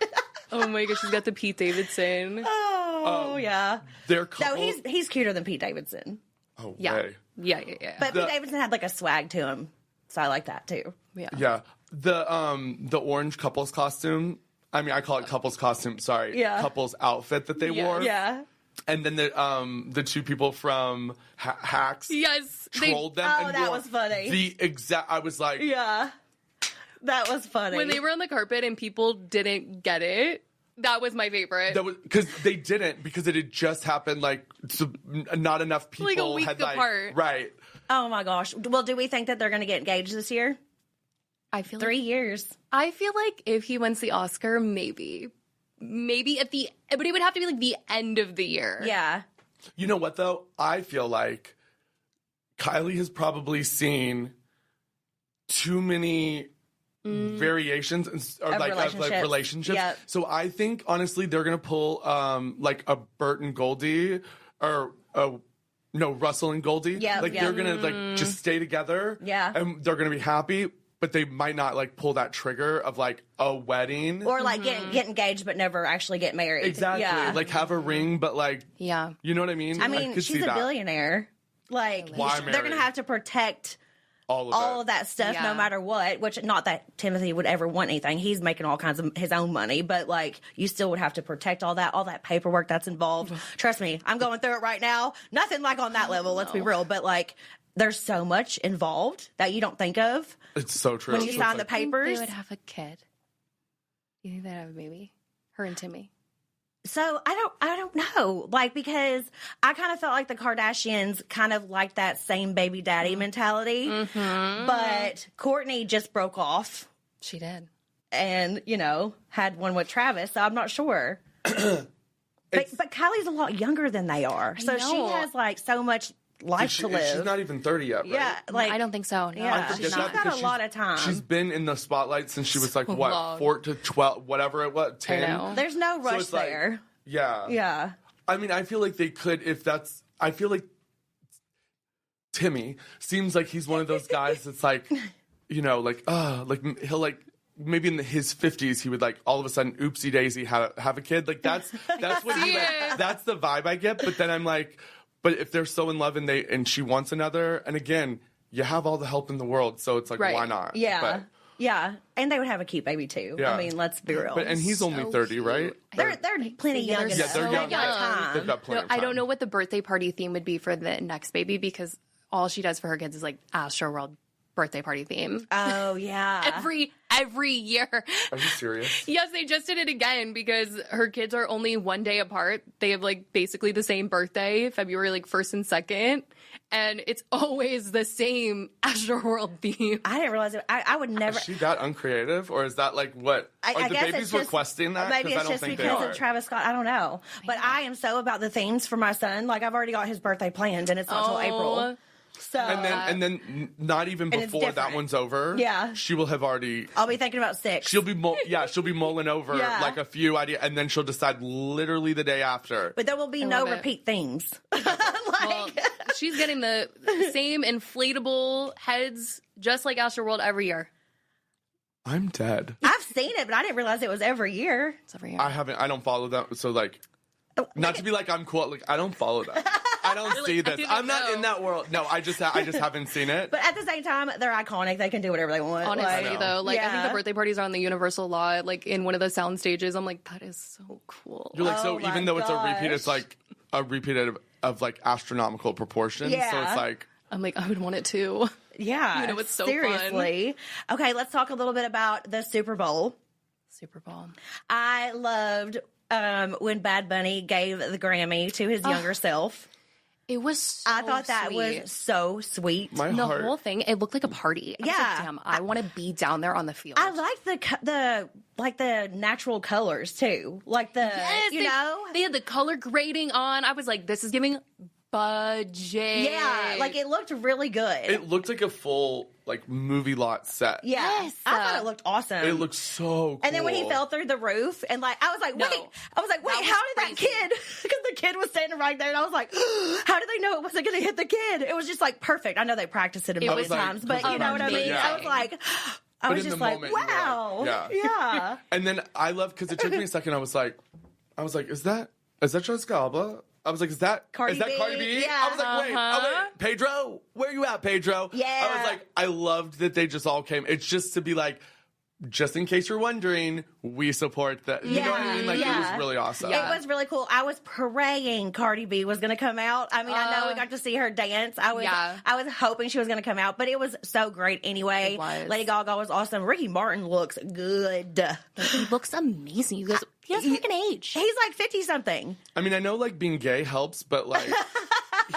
Oh my gosh, she's got the Pete Davidson. Oh, yeah. Their couple. No, he's cuter than Pete Davidson. Oh, yeah. way. Yeah. But Pete Davidson had like a swag to him, so I like that too. Yeah. The orange couples costume. I mean, I call it couples costume. Sorry. Yeah. Couples outfit that they wore. Yeah. And then the two people from Hacks. Yes. Trolled them. Oh, and that was funny. I was like. Yeah. That was funny. When they were on the carpet and people didn't get it, that was my favorite. That was because they didn't, because it had just happened. Like, so not enough people like a week had apart. Right. Oh my gosh. Well, do we think that they're going to get engaged this year? I feel 3 years. I feel like if he wins the Oscar, maybe at the, but it would have to be like the end of the year. Yeah. You know what though? I feel like Kylie has probably seen too many variations or Of relationships. Yep. So I think honestly they're gonna pull like a Bert and Goldie or no, Russell and Goldie. Yep, like yep. they're gonna like just stay together. Yeah. And they're gonna be happy, but they might not like pull that trigger of like a wedding. Or like get engaged but never actually get married. Exactly. Yeah. Like have a ring, but like Yeah. you know what I mean? I mean, could she's see a that. billionaire. Like, Why they're going to marry? have to protect All of that stuff Yeah. no matter what, which not that Timothy would ever want anything. He's making all kinds of his own money, but like you still would have to protect all that paperwork that's involved. Trust me, I'm going through it right now. Nothing like on that level, let's be real, but like there's so much involved that you don't think of It's so true. when you So sign it's the like- papers. They would have a kid. You think they'd have a baby? Her and Timmy. So I don't know, like, because I kind of felt like the Kardashians kind of like that same baby daddy mentality, but Kourtney just broke off She did. and, you know, had one with Travis, so I'm not sure. but Kylie's a lot younger than they are, so she know. has like so much life to live. She's not even 30 yet, right? Yeah, like I don't think so. No, Yeah, she's she's that not. got because a lot of time. She's been in the spotlight since she was like, what, long. 4 to 12, whatever it was, 10? know. There's no rush it's like- there. Yeah. Yeah. I mean, I feel like they could, I feel like Timmy seems like he's one of those guys that's like, you know, like, he'll like, maybe in his 50s, he would like all of a sudden, oopsie daisy, have a kid. Like that's what he, like, that's the vibe I get. But then I'm like, but if they're so in love and she wants another, and again, you have all the help in the world, so it's like, Right. why not? Yeah. But, Yeah. And they would have a cute baby too. Yeah. I mean, let's be real. and he's only So 30, cute. right? they're plenty Yeah, young. they're enough. they're They've young. got time. They've got plenty No, of time. I don't know what the birthday party theme would be for the next baby because all she does for her kids is like Astroworld birthday party theme. Oh yeah. Every year. Are you serious? Yes, they just did it again because her kids are only 1 day apart. They have like basically the same birthday, February like 1st and 2nd. And it's always the same Astroworld theme. I didn't realize it. I would never. Is she that uncreative, or is that like what? I Are the guess babies it's just, requesting that? Maybe 'Cause I it's don't just think they because are. of Travis Scott. I don't know. But I am so about the themes for my son. Like I've already got his birthday planned, and it's not until April. So And then not even And it's before that different. one's over. Yeah. she will have already. I'll be thinking about 6. She'll be mulling over Yeah. like a few ideas, and then she'll decide literally the day after. But there will be no love it. repeat themes. Well, she's getting the same inflatable heads just like Astroworld every year. I'm dead. I've seen it, but I didn't realize it was every year. It's every year. I don't follow that. So like, not to be like I'm cool. Like I don't follow that. I don't see this. didn't I'm not know. in that world. No, I just haven't seen it. But at the same time, they're iconic. They can do whatever they want. Honestly, Like, though, like I think yeah. the birthday parties are on the Universal lot, like in one of the sound stages. I'm like, that is so cool. You're like, Oh so my even though it's a repeat, gosh. it's like a repeat of like astronomical proportions. So Yeah. it's like, I'm like, I would want it too. Yeah. You know, it's so seriously. Okay, let's talk a little bit about the Super Bowl. Super Bowl. I loved when Bad Bunny gave the Grammy to his younger self. It was so I thought that sweet. was so sweet. my the heart. whole thing. It looked like a party. I was like, Yeah. damn, I want to be down there on the field. I like the natural colors too. Like the Yes, they had the color grading on. I was like, this is giving budget. yeah, like it looked really good. It looked like a full like movie lot set. yeah, Yes. I thought it looked awesome. It looked so cool. And then when he fell through the roof, and like I was like, No. wait, That was how did that crazy. kid? Because the kid was standing right there, and I was like, how did they know it wasn't going to hit the kid? It was just like perfect. I know they practiced it a million was, like, times, but you know what I mean. yeah. I was like, I But was in just the like, moment, you were like, wow, yeah. yeah. And then I love because it took me a second. I was like, is that Jessica Alba? I was like, is that Cardi Cardi B? B? Yeah. I was like, wait, Pedro, where you at, Pedro? Yeah. I was like, I loved that they just all came. It's just to be like, just in case you're wondering, we support that. You know what I mean? Like, it was really awesome. It was really cool. I was praying Cardi B was going to come out. I mean, I know we got to see her dance. I was hoping she was going to come out, but it was so great anyway. Lady Gaga was awesome. Ricky Martin looks good. He looks amazing. You guys, he has like an age. He's like 50-something. I mean, I know, like, being gay helps, but, like,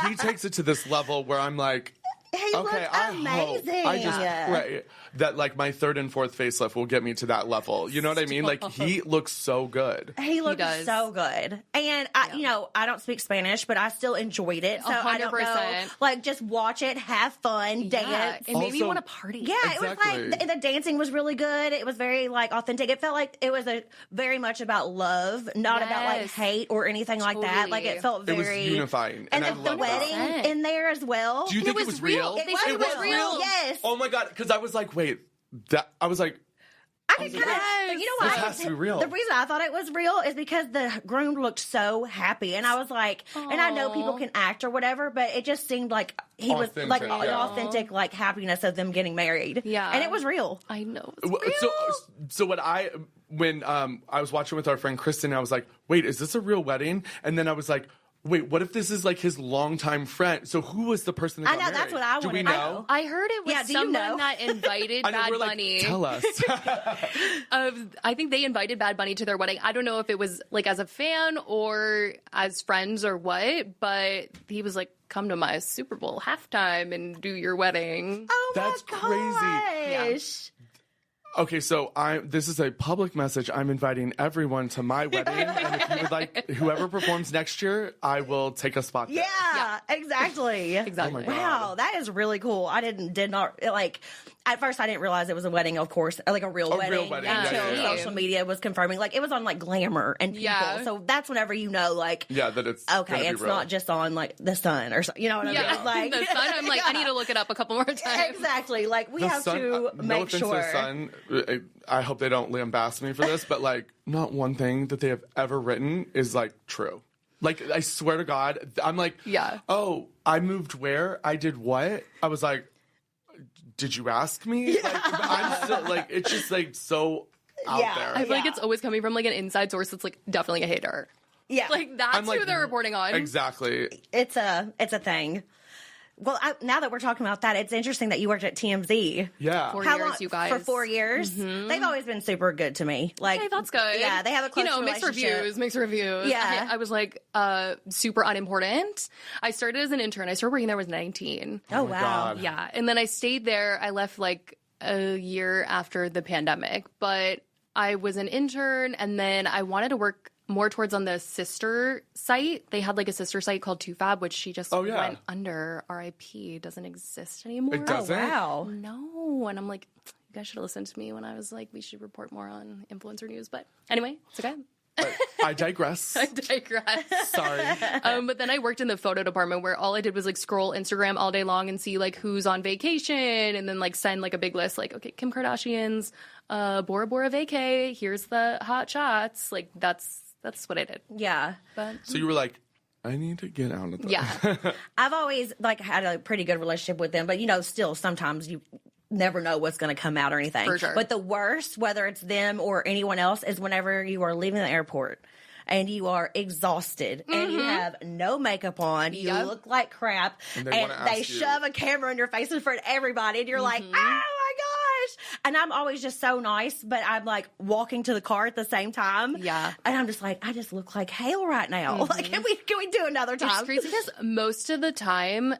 he takes it to this level where I'm like, He looks amazing. I just pray that, like, my third and fourth facelift will get me to that level. You know what I mean? Like, he looks so good. He looks so good. And, I don't speak Spanish, but I still enjoyed it. So 100%. I don't know. Like, just watch it, have fun, dance. It made me want to party. Yeah, exactly. It was like, the dancing was really good. It was very, like, authentic. It felt like it was very much about love, not about, like, hate or anything like that. Like, it felt very... It was unifying. And I the wedding in there as well. Do you think it was real? It was real. Yes. Oh my God. Because I was like, wait. I was like, you know what? This has to be real. The reason I thought it was real is because the groom looked so happy, and I was like, and I know people can act or whatever, but it just seemed like he was like an authentic, like, happiness of them getting married. Yeah, and it was real. I know. So when I was watching with our friend Kristen, I was like, wait, is this a real wedding? And then I was like, wait, what if this is like his longtime friend? So who was the person that got married? That's what I want to know. Do we know? I heard it was someone that invited Bad Bunny. Tell us. I think they invited Bad Bunny to their wedding. I don't know if it was like as a fan or as friends or what, but he was like, come to my Super Bowl halftime and do your wedding. Oh, that's crazy. Yeah. Okay, so this is a public message. I'm inviting everyone to my wedding, and if you would like, whoever performs next year, I will take a spot there. Yeah, exactly. Exactly. Oh my God. Wow, that is really cool. I did not like. At first, I didn't realize it was a wedding, of course, like a real wedding. Real wedding. Until social media was confirming. Like, it was on, like, Glamour and People. Yeah. So that's whenever you know, like, that it's okay, it's real. not just on, like, The Sun or something. You know what I mean? Like, The Sun, I'm like, I need to look it up a couple more times. Exactly. Like, we have to no make offense sure. to the Sun, I hope they don't lambast me for this, but, like, not one thing that they have ever written is, like, true. Like, I swear to God, I'm like, oh, I moved where? I did what? I was like, did you ask me? Like, I'm still, like, it's just, like, so out there. I feel like it's always coming from, like, an inside source that's, like, definitely a hater. Yeah. Like, that's who they're reporting on. Exactly. It's a thing. Well, now that we're talking about that, it's interesting that you worked at TMZ. Yeah. 4 How years, long? you guys. For 4 years? Mm-hmm. They've always been super good to me. Like, hey, that's good. Yeah, they have a close relationship. Mixed reviews. Yeah. I was, like, super unimportant. I started as an intern. I started working there when I was 19. Oh, wow. God. Yeah. And then I stayed there. I left, like, a year after the pandemic. But I was an intern, and then I wanted to work more towards on the sister site. They had, like, a sister site called 2Fab, which she just went under. RIP. Doesn't exist anymore. It doesn't? Oh, wow. No. And I'm like, you guys should have listened to me when I was like, we should report more on influencer news. But anyway, it's okay. But I digress. I digress. Sorry. But then I worked in the photo department where all I did was, like, scroll Instagram all day long and see, like, who's on vacation, and then, like, send, like, a big list, like, okay, Kim Kardashian's Bora Bora vacay. Here's the hot shots. Like, that's what I did. Yeah. But So you were like, I need to get out of this. yeah. I've always, like, had a pretty good relationship with them, but, still sometimes you never know what's going to come out or anything. For sure. But the worst, whether it's them or anyone else, is whenever you are leaving the airport and you are exhausted and you have no makeup on, you look like crap, And and wanna they ask you. shove a camera in your face in front of everybody, and you're like, oh my gosh. And I'm always just so nice, but I'm like walking to the car at the same time. Yeah. And I'm just like, I just look like hell right now. Like, can we do another It's time? crazy because most of the time,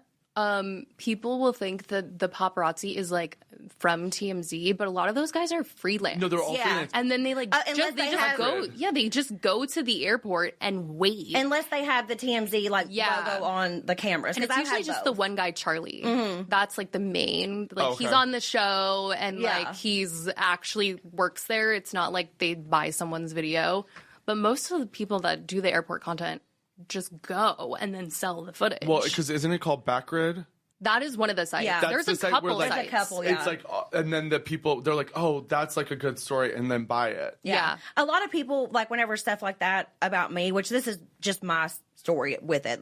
people will think that the paparazzi is, like, from TMZ, but a lot of those guys are freelance. No, they're all freelance. And then they, like, unless they just go to the airport and wait. Unless they have the TMZ logo on the cameras. And it's usually just the one guy, Charlie. That's, like, the main. Like, he's on the show, and like, he's actually works there. It's not like they buy someone's video. But most of the people that do the airport content just go and then sell the footage. Well, because isn't it called Backgrid? That is one of the sites. Yeah. That's There's the a site where, couple like, sites. There's a couple, yeah. It's like, and then the people, they're like, oh, that's like a good story, and then buy it. Yeah. A lot of people, like, whenever stuff like that about me, which this is just my story with it.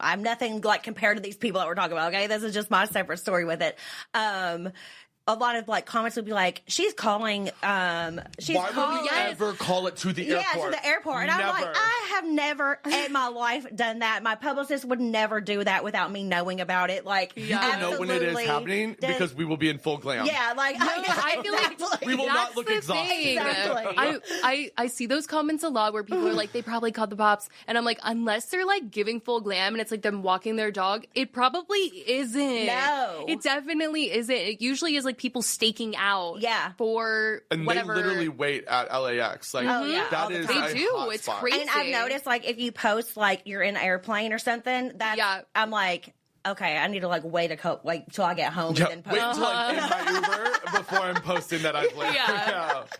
I'm nothing, like, compared to these people that we're talking about, okay? This is just my separate story with it. a lot of like comments would be like, she's calling. Why would we ever call it to the airport? Yeah, to the airport. And I'm like, I have never in my life done that. My publicist would never do that without me knowing about it. Like, you will know when it is happening because we will be in full glam. Yeah, like I feel like we will not look exhausted. Exactly. I see those comments a lot where people are like, they probably called the pops, and I'm like, unless they're like giving full glam and it's like them walking their dog, it probably isn't. No, it definitely isn't. It usually is like people staking out. Yeah. For and whatever. they literally wait at LAX. Like, that is they do. Hot It's spot. crazy. And I've noticed, like, if you post like you're in an airplane or something, that I'm like, okay, I need to like wait till I get home and then post. Wait until I'm in my Uber before I'm posting that I've landed.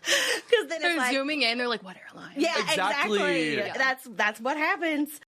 Because then they're it's like, zooming in. They're like, what airline? Yeah, exactly. Yeah. That's what happens.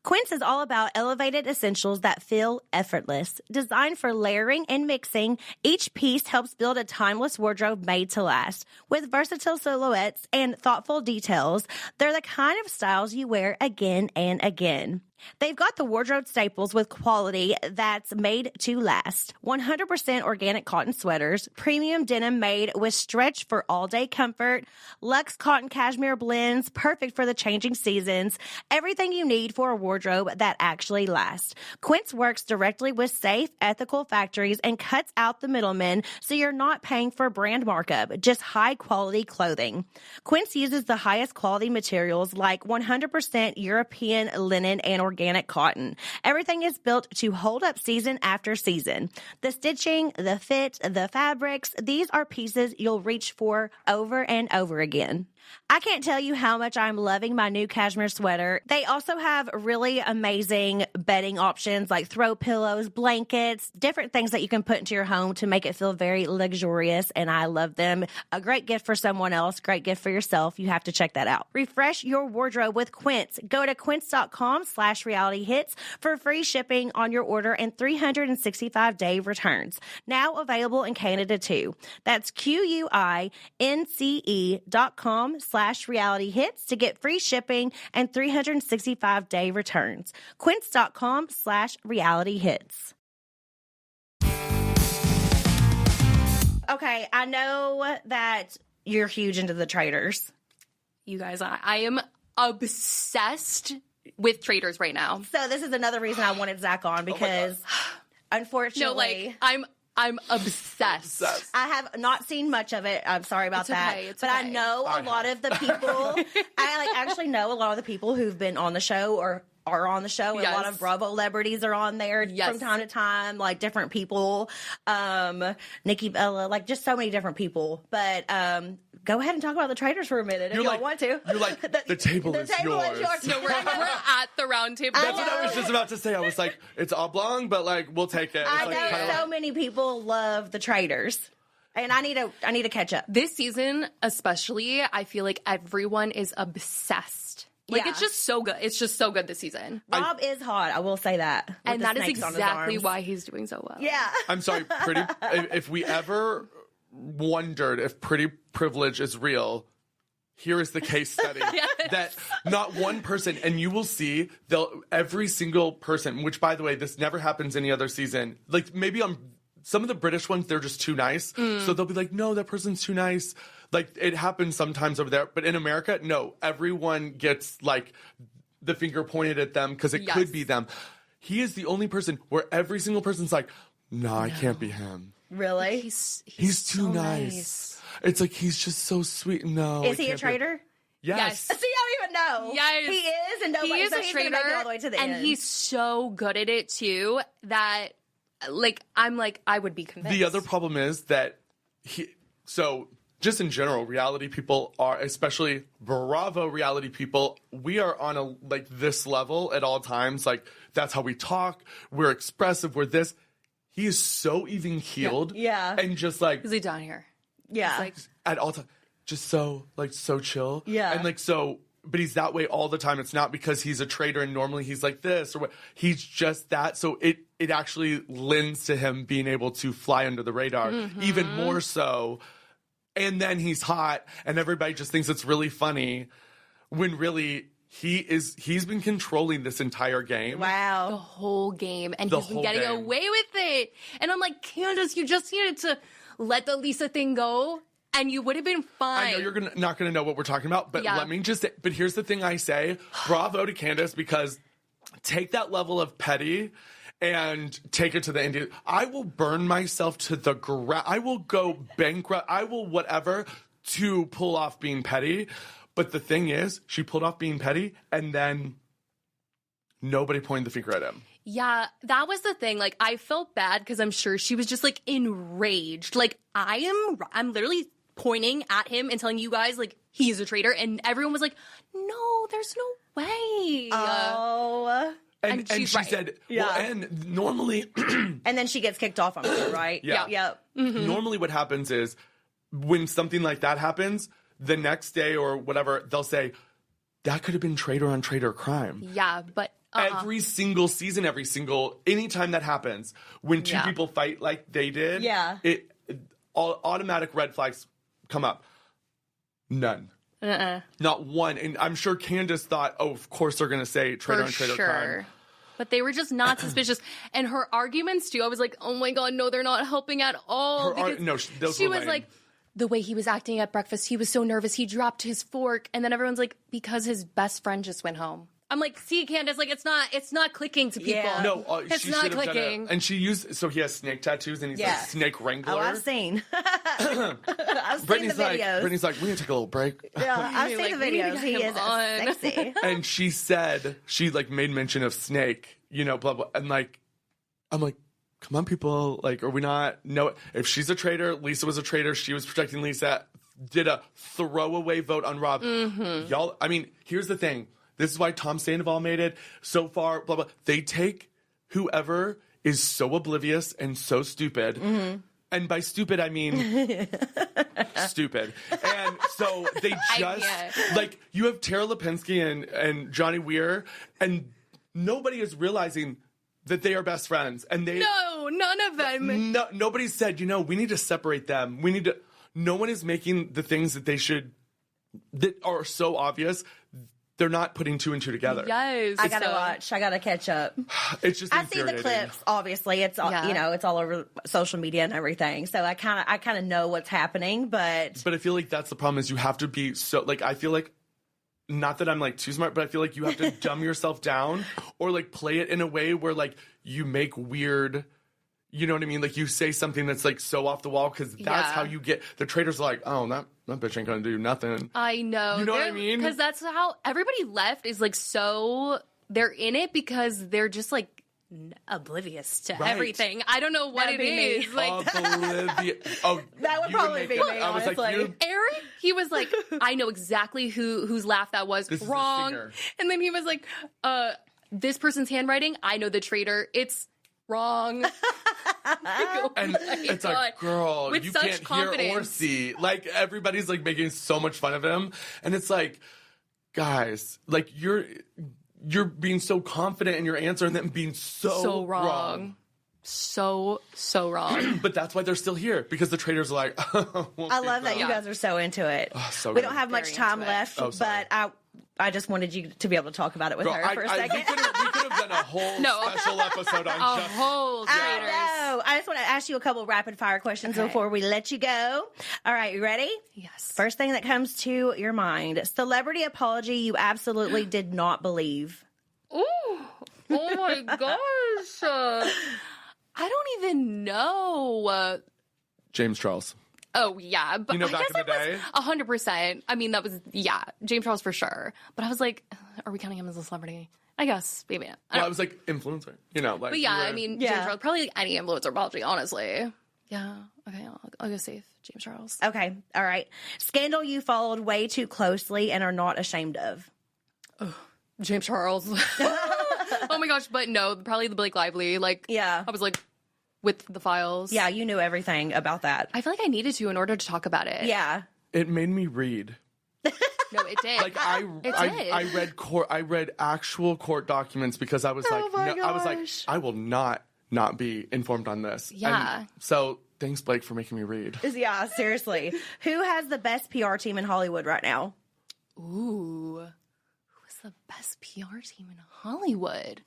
Quince is all about elevated essentials that feel effortless. Designed for layering and mixing, each piece helps build a timeless wardrobe made to last. With versatile silhouettes and thoughtful details, they're the kind of styles you wear again and again. They've got the wardrobe staples with quality that's made to last. 100% organic cotton sweaters, premium denim made with stretch for all-day comfort, luxe cotton cashmere blends, perfect for the changing seasons, everything you need for a wardrobe that actually lasts. Quince works directly with safe, ethical factories and cuts out the middlemen so you're not paying for brand markup, just high-quality clothing. Quince uses the highest quality materials like 100% European linen and organic cotton. Everything is built to hold up season after season. The stitching, the fit, the fabrics, these are pieces you'll reach for over and over again. I can't tell you how much I'm loving my new cashmere sweater. They also have really amazing bedding options like throw pillows, blankets, different things that you can put into your home to make it feel very luxurious, and I love them. A great gift for someone else, great gift for yourself. You have to check that out. Refresh your wardrobe with Quince. Go to quince.com/realityhits for free shipping on your order and 365-day returns. Now available in Canada too. That's QUINCE.com/realityhits to get free shipping and 365-day returns. Quince.com/realityhits. Okay, I know that you're huge into the traders. You guys, I am obsessed with traders right now. So this is another reason I wanted Zack on because unfortunately... I'm obsessed. I have not seen much of it. I'm sorry about that. But I know a lot of the people. I actually know a lot of the people who've been on the show or are on the show. Yes. A lot of Bravo celebrities are on there from time to time, like different people. Nikki Bella, like just so many different people. But go ahead and talk about the traders for a minute if you want to. You're like, the table is yours. No, we're at the round table. That's what I was just about to say. I was like, it's oblong, but like, we'll take it. I know so many people love the traders. And I need to catch up. This season, especially, I feel like everyone is obsessed. Like, it's just so good. It's just so good this season. Rob is hot. I will say that. And that is exactly why he's doing so well. Yeah. I'm sorry, if we ever wondered if pretty privilege is real, here is the case study. That not one person, and you will see, every single person, which, by the way, this never happens any other season. Like, maybe on some of the British ones, they're just too nice. So they'll be like, no, that person's too nice. Like, it happens sometimes over there. But in America, no. Everyone gets, like, the finger pointed at them because it could be them. He is the only person where every single person's like, no, I can't be him. Really? He's too so nice. It's like, he's just so sweet. No. Is he a traitor? Yes. See, I don't even know. Yes. He is, and nobody, he is a traitor, make it all the way to the end. And he's so good at it, too, that, like, I'm like, I would be convinced. The other problem is that just in general, reality people are, especially Bravo reality people, we are on this level at all times. Like, that's how we talk. We're expressive. We're this. He is so even keeled. Yeah. And just like. Is he down here? Yeah. Like, at all times. Just so chill. Yeah. And but he's that way all the time. It's not because he's a traitor and normally he's like this or what. He's just that. So it actually lends to him being able to fly under the radar even more so. And then he's hot and everybody just thinks it's really funny when really he's been controlling this entire game. the Wow. whole game, and The he's been whole getting game. away with it. And I'm like, Candace, you just needed to let the Lisa thing go, and you would have been fine. I know you're not gonna know what we're talking about, but Yeah. let me just say, but here's the thing I say, bravo to Candace, because take that level of petty and take it to the end. I will burn myself to the ground. I will go bankrupt. I will whatever to pull off being petty. But the thing is, she pulled off being petty, and then nobody pointed the finger at him. Yeah, that was the thing. Like, I felt bad because I'm sure she was just like enraged. Like, I'm literally pointing at him and telling you guys like he's a traitor, and everyone was like, "No, there's no way." Oh. And And she's she right. said, Yeah. well, and normally, And then she gets kicked off, I'm sure, right? Yeah. Yep. normally what happens is when something like that happens, the next day or whatever, they'll say, that could have been traitor on traitor crime. Yeah, but Every single season, anytime that happens, when two Yeah. people fight like they did, Yeah. all automatic red flags come up. None. Not one. And I'm sure Candace thought, oh, of course they're going to say traitor for on traitor sure. crime. But they were just not suspicious. And her arguments too, I was like, oh my God, no, they're not helping at all. Those she were was lame. like, the way he was acting at breakfast, he was so nervous, he dropped his fork. And then everyone's like, because his best friend just went home. I'm like, see, Candace, like it's not clicking to people. Yeah. No, it's she not should have done clicking. it. And she used, so he has snake tattoos and he's Yeah. like Snake Wrangler. Oh, I've seen. I've seen Brittany's the like, videos. Brittany's like, we need to take a little break. Yeah, I've You're seen like, the we need to videos. get He him is on. sexy. And she said, she like made mention of Snake, blah, blah. And like, I'm like, come on, people. Like, are we not? No, if she's a traitor, Lisa was a traitor. She was protecting Lisa, did a throwaway vote on Rob. Y'all, I mean, here's the thing. This is why Tom Sandoval made it so far, blah, blah. They take whoever is so oblivious and so stupid. And by stupid, I mean stupid. And so they just, like, you have Tara Lipinski and Johnny Weir, and nobody is realizing that they are best friends. And they, No, none of them. no, nobody said, we need to separate them. No one is making the things that are so obvious. They're not putting two and two together. Yes. I gotta watch. I gotta catch up. It's just I see the infuriating. clips. Obviously, it's all, Yeah. it's all over social media and everything. So I kind of know what's happening, but But I feel like that's the problem is you have to be so, like, I feel like, not that I'm like too smart, but I feel like you have to dumb yourself down or like play it in a way where like you make weird, you know what I mean? Like you say something that's like so off the wall because that's Yeah. how you get, the traders are like, oh, that bitch ain't gonna do nothing. I know. You know what I mean? Because that's how everybody left is like so, they're in it because they're just like oblivious to Right. everything. I don't know what That'd it be me. is. Like, Oblivious. Oh, That would you probably make be it. me, I was like, honestly. you Eric, he was like, I know exactly whose laugh that was. This is the wrong. singer. And then he was like, this person's handwriting, I know the traitor. It's wrong. and it's like, girl, With you such can't hear or confidence. see. Like everybody's like making so much fun of him, and it's like, guys, like you're being so confident in your answer and then being so wrong. So wrong. But that's why they're still here because the traders are like, we'll I keep love that going. you guys are so into it. so we good. don't have much Very time into it. left, Oh, sorry. but I just wanted you to be able to talk about it with Girl, her for a second. we could have done a whole special episode on A just whole I traitors. know. I just want to ask you a couple rapid fire questions before we let you go. All right, you ready? Yes. First thing that comes to your mind: celebrity apology you absolutely did not believe. Ooh. Oh my gosh. I don't even know. James Charles. Oh, yeah. But I back guess in the day? it was 100%. I mean, that was, James Charles for sure. But I was like, are we counting him as a celebrity? I guess. Maybe. Well, I was like influencer, like. But yeah, you were- I mean, Yeah. James Charles, probably like any influencer apology, honestly. Yeah. Okay, I'll go safe. James Charles. Okay, all right. Scandal you followed way too closely and are not ashamed of. James Charles. Oh my gosh, but no, probably the Blake Lively. Like, Yeah. I was like, with the files. Yeah, you knew everything about that. I feel like I needed to in order to talk about it. Yeah. It made me read. No, it did. Like I did. I read actual court documents because I was like, I was like, I will not be informed on this. Yeah. And so thanks, Blake, for making me read. Yeah, seriously. Who has the best PR team in Hollywood right now? Ooh. Who is the best PR team in Hollywood?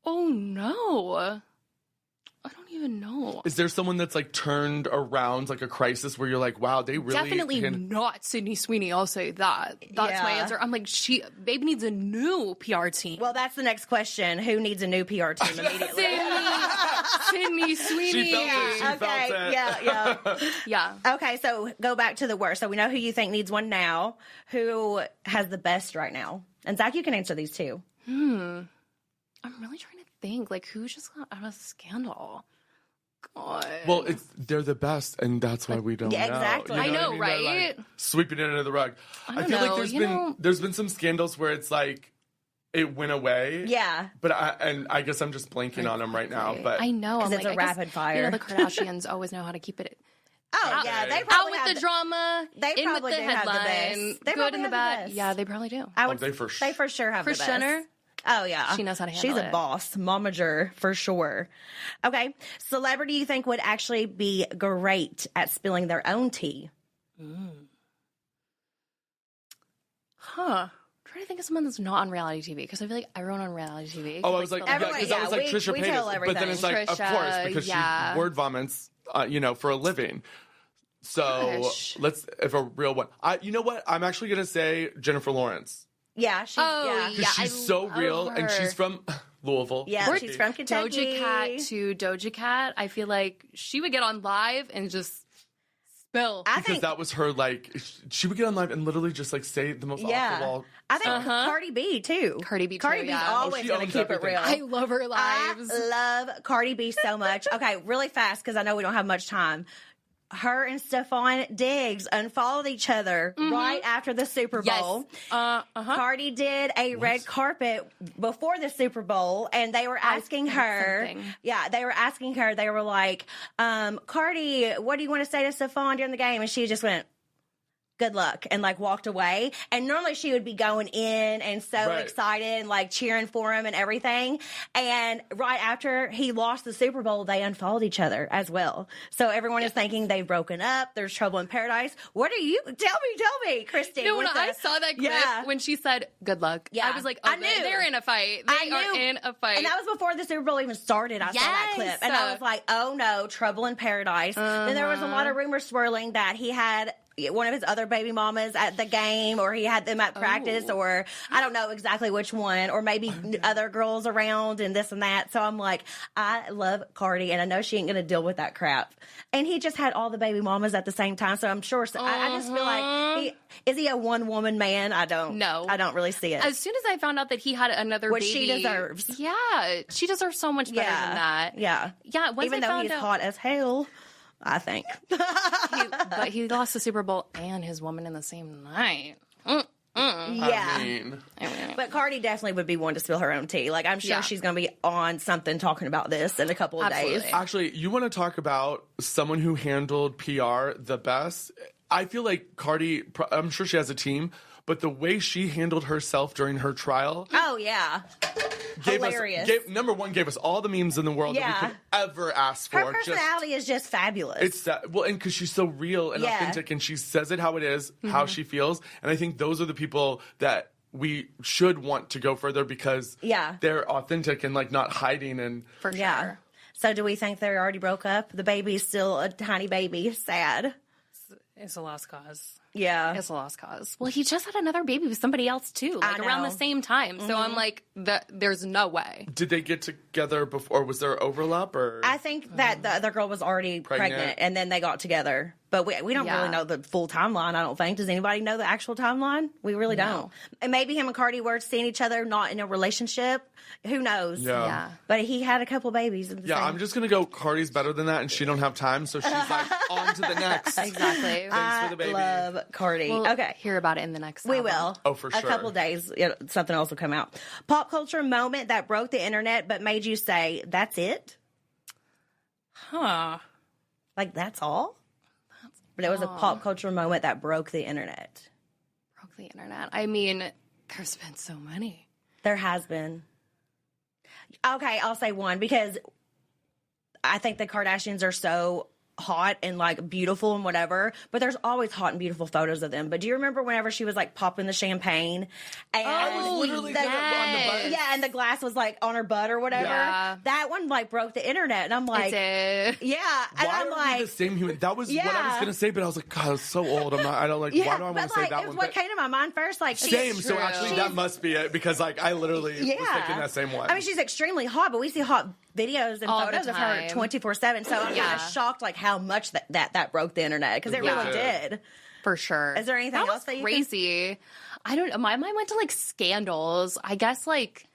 Oh, no. I don't even know. Is there someone that's like turned around like a crisis where you're like, wow, they really Definitely not Sydney Sweeney. I'll say that. That's my answer. I'm like, baby needs a new PR team. Well, that's the next question. Who needs a new PR team immediately? Sydney Sweeney. She felt it. She felt it. Yeah. Yeah. Okay, so go back to the worst. So we know who you think needs one now. Who has the best right now? And Zach, you can answer these too. I'm really trying to think. Like, who just got out of scandal? God. Well, they're the best, and that's why we don't know. Exactly. I know, what right? They're, like, sweeping it under the rug. I feel know, like there's been some scandals where it's like it went away. Yeah. But I guess I'm just blanking on them right now. But I know. I'm it's like, a rapid fire. The Kardashians always know how to keep it Oh, yeah. They out probably with have the drama, They in with probably the do have the headline, best. They good probably and the have the bad. best. Yeah, they probably do. I would, they for sure have Kris the best. Jenner? Oh, yeah. She knows how to handle She's it. a boss, momager, for sure. Okay. Celebrity you think would actually be great at spilling their own tea? Huh. Trying to think of someone that's not on reality TV, because I feel like everyone on reality TV. I was like, Everyone- because I was like we Trisha tell Paytas, but then it's like, of Trisha, course, because she word vomits, for a living. So Gosh. let's, if a real one, you know what? I'm actually gonna say Jennifer Lawrence. Yeah. She's, Oh, yeah. Because she's so love real, and her. she's from Louisville. Yeah, Or- she's from Kentucky. Doja Cat to Doja Cat, I feel like she would get on live and just spill. I Because think, that was her, like, she would get on live and literally just, like, say the most yeah. off-the-wall. I think Cardi B, too. Cardi B, too, Cardi B's yeah. always she going to owns keep everything. it I real. love her lives. I love Cardi B so much. Okay, really fast, because I know we don't have much time. Her and Stefan Diggs unfollowed each other right after the Super Bowl. Yes. Cardi did a red carpet before the Super Bowl, and they were asking her. something. Yeah, they were asking her. They were like, "Cardi, what do you want to say to Stefan during the game?" And she just went, "Good luck," and like walked away. And normally she would be going in and so Right. excited and like cheering for him and everything. And right after he lost the Super Bowl, they unfollowed each other as well. So everyone is thinking they've broken up. There's trouble in paradise. What are you? Tell me, Kristi. No, with I the- saw that clip Yeah. when she said, "Good luck." Yeah. I was like, I "Oh, knew. they're in a fight. I They are knew. in a fight." And that was before the Super Bowl even started. I saw that Yes. clip. And I was like, oh no, trouble in paradise. Then there was a lot of rumors swirling that he had one of his other baby mamas at the game, or he had them at practice, or I don't know exactly which one, or maybe other girls around and this and that. So I'm like, I love Cardi, and I know she ain't going to deal with that crap. And he just had all the baby mamas at the same time. So I'm sure, I just feel like, is he a one woman man? I don't really see it. As soon as I found out that he had another Which baby, she deserves. Yeah, she deserves so much better than that. Yeah. Yeah, once Even I though found he's out, hot as hell, I think. but he lost the Super Bowl and his woman in the same night. Yeah. I mean, But Cardi definitely would be one to spill her own tea. Like, I'm sure Yeah. she's going to be on something talking about this in a couple of Absolutely. days. actually, you want to talk about someone who handled PR the best? I feel like Cardi, I'm sure she has a team, but the way she handled herself during her trial Oh, yeah. Hilarious. number one, gave us all the memes in the world that Yeah. we could ever ask for. Her personality is just fabulous. It's well, and because she's so real and Yeah. authentic, and she says it how it is, Mm-hmm. how she feels, and I think those are the people that we should want to go further because Yeah. they're authentic and like not hiding and For sure. yeah. So do we think they already broke up? The baby's still a tiny baby. Sad. It's a lost cause. Yeah. It's a lost cause. Well, he just had another baby with somebody else too, like around the know. same time. So I'm like, there's no way. did they get together before? Was there overlap or? I think that the other girl was already pregnant and then they got together. But we don't Yeah. really know the full timeline, I don't think. Does anybody know the actual timeline? We really don't. And maybe him and Cardi were seeing each other, not in a relationship. Who knows? Yeah. Yeah. But he had a couple babies. At the Yeah, same. I'm just gonna go. Cardi's better than that, and she don't have time, so she's like on to the next. Exactly. Thanks for the baby. I love Cardi. We'll Okay. hear about it in the next We album. will. Oh, for A sure. couple days, something else will come out. Pop culture moment that broke the internet but made you say, that's it? Huh. Like, that's all? But it was a pop culture moment that broke the internet. Broke the internet. I mean, there's been so many. There has been. Okay, I'll say one because I think the Kardashians are so hot and like beautiful and whatever, but there's always hot and beautiful photos of them. But do you remember whenever she was like popping the champagne and I was literally on the bus. yeah, and the glass was like on her butt or whatever? Yeah. That one like broke the internet, and I'm like, It did. yeah, and Why I'm are like, we the same human? That was what I was Yeah. gonna say, but I was like, God, I was so old. I don't like. yeah, why do I want but to say like that it was one? what came to my mind first. Like Same. So true. actually, that must be it because like I literally was thinking that same one. I mean, she's extremely hot, but we see hot videos and All the photos of her time. 24/7. So I'm Yeah. kind of shocked, like how much that broke the internet because it Yeah. really did. For sure. Is there anything that else was that you crazy? I don't know. My mind went to like scandals. I guess like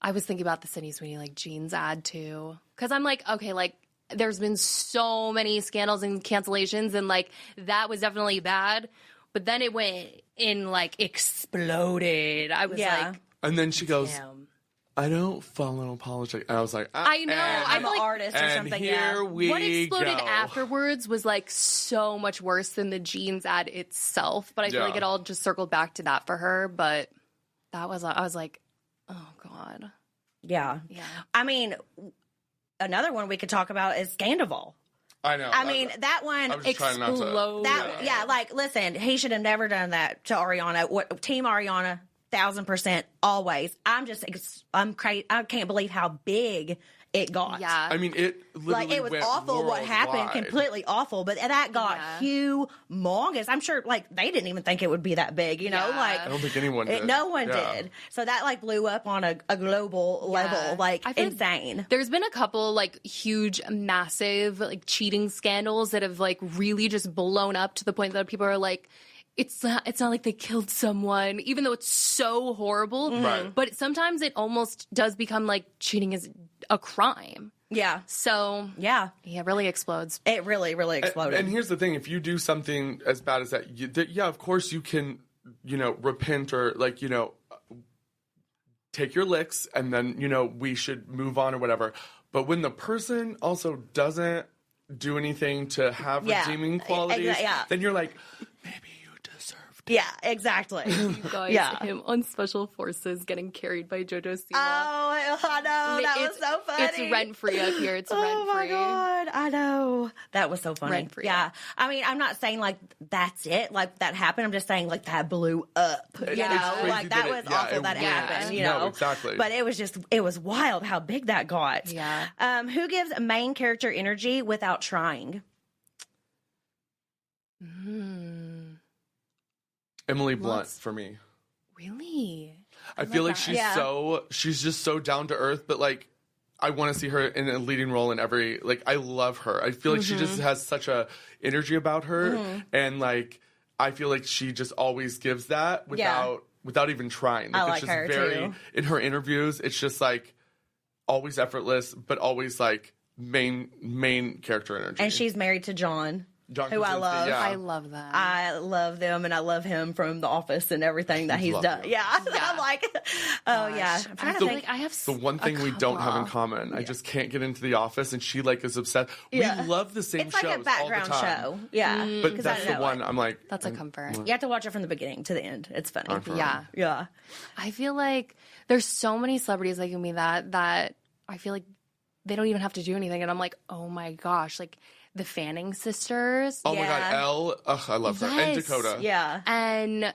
I was thinking about the Sydney Sweeney like jeans ad too. Because I'm like, okay, like there's been so many scandals and cancellations, and like that was definitely bad. But then it went in like exploded. I was like, and then she goes, damn. I don't follow apology. And I was like, I know. and- I I'm feel an like artist or and something. here Yeah. we what exploded go. afterwards was like so much worse than the jeans ad itself. But I feel Yeah. like it all just circled back to that for her. But that was, I was like, oh God. Yeah. Yeah. I mean, another one we could talk about is Scandival. I know. I mean, that one. I was just trying not to. Exploded. That yeah, like listen, he should have never done that to Ariana. What Team Ariana, 1000% always. I'm crazy. I can't believe how big it got. Yeah. I mean, it literally Like it was went awful what happened, worldwide. completely awful. But that got humongous. I'm sure like they didn't even think it would be that big, you know? Yeah. Like I don't think anyone did. no one Yeah. did. So that like blew up on a global level, like I feel like insane. There's been a couple like huge, massive like cheating scandals that have like really just blown up to the point that people are like, it's not like they killed someone, even though it's so horrible. Right. But sometimes it almost does become like cheating is a crime. Yeah. So Yeah. it really explodes. It really, really exploded. And here's the thing: if you do something as bad as that, yeah, of course you can, repent or like, take your licks, and then we should move on or whatever. But when the person also doesn't do anything to have Yeah. redeeming qualities, Yeah. then you're like, maybe you deserved it. yeah, exactly. You guys, Yeah. him on Special Forces getting carried by JoJo Siwa. Oh, I know. That was so funny. It's rent free up here. It's rent free. Oh my God. I know. That was so funny. Rent-free. Yeah. I mean, I'm not saying like that's it, like that happened. I'm just saying like that blew up. You Yeah. know, crazy like that that was it- yeah, awful it that really happened, is. you No, know. exactly. But it was wild how big that got. Yeah. Who gives a main character energy without trying? Emily Blunt Lots. for me. Really? I feel like that. she's Yeah. she's just so down to earth, but like I want to see her in a leading role in every, like I love her. I feel like she just has such a energy about her, and like I feel like she just always gives that without even trying. I it's like just her, very too. in her interviews, it's just like always effortless, but always like main character energy. And she's married to John, John who I Krasinski, love. yeah. I love that. I love them, and I love him from The Office and everything that he's Love done. him. Yeah. Yeah. I'm like, oh yeah. I'm trying to feel think. like I have The one thing we don't have in common, I just can't get into The Office, and she like is obsessed. Yeah. We love the same It's like shows a background all the time. show. Yeah. But 'Cause that's I the know one it. I'm like, That's a comfort. You have to watch it from the beginning to the end. It's funny. Yeah. Yeah. I feel like there's so many celebrities that give me that I feel like they don't even have to do anything. And I'm like, oh my gosh, like the Fanning sisters. oh my god, Yeah. Elle, ugh, I love her, and Yes. Dakota. Yeah. And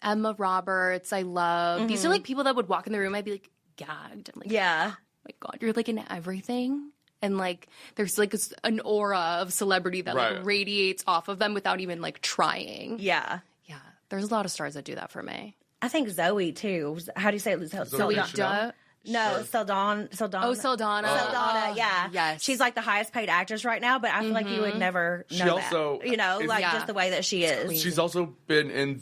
Emma Roberts, I love. These are like people that would walk in the room, I'd be like gagged. I'm like, Yeah. oh my God, you're like in everything. And like there's like an aura of celebrity that Right. like radiates off of them without even like trying. Yeah. Yeah. There's a lot of stars that do that for me. I think Zoe too. How do you say it? Zoe Chanel? No, Saldana. Oh, Saldana. Saldana, yeah. Yes. She's like the highest paid actress right now, but I feel like you would never know She also that. You know, is- like Yeah. just the way that she is. crazy. She's also been in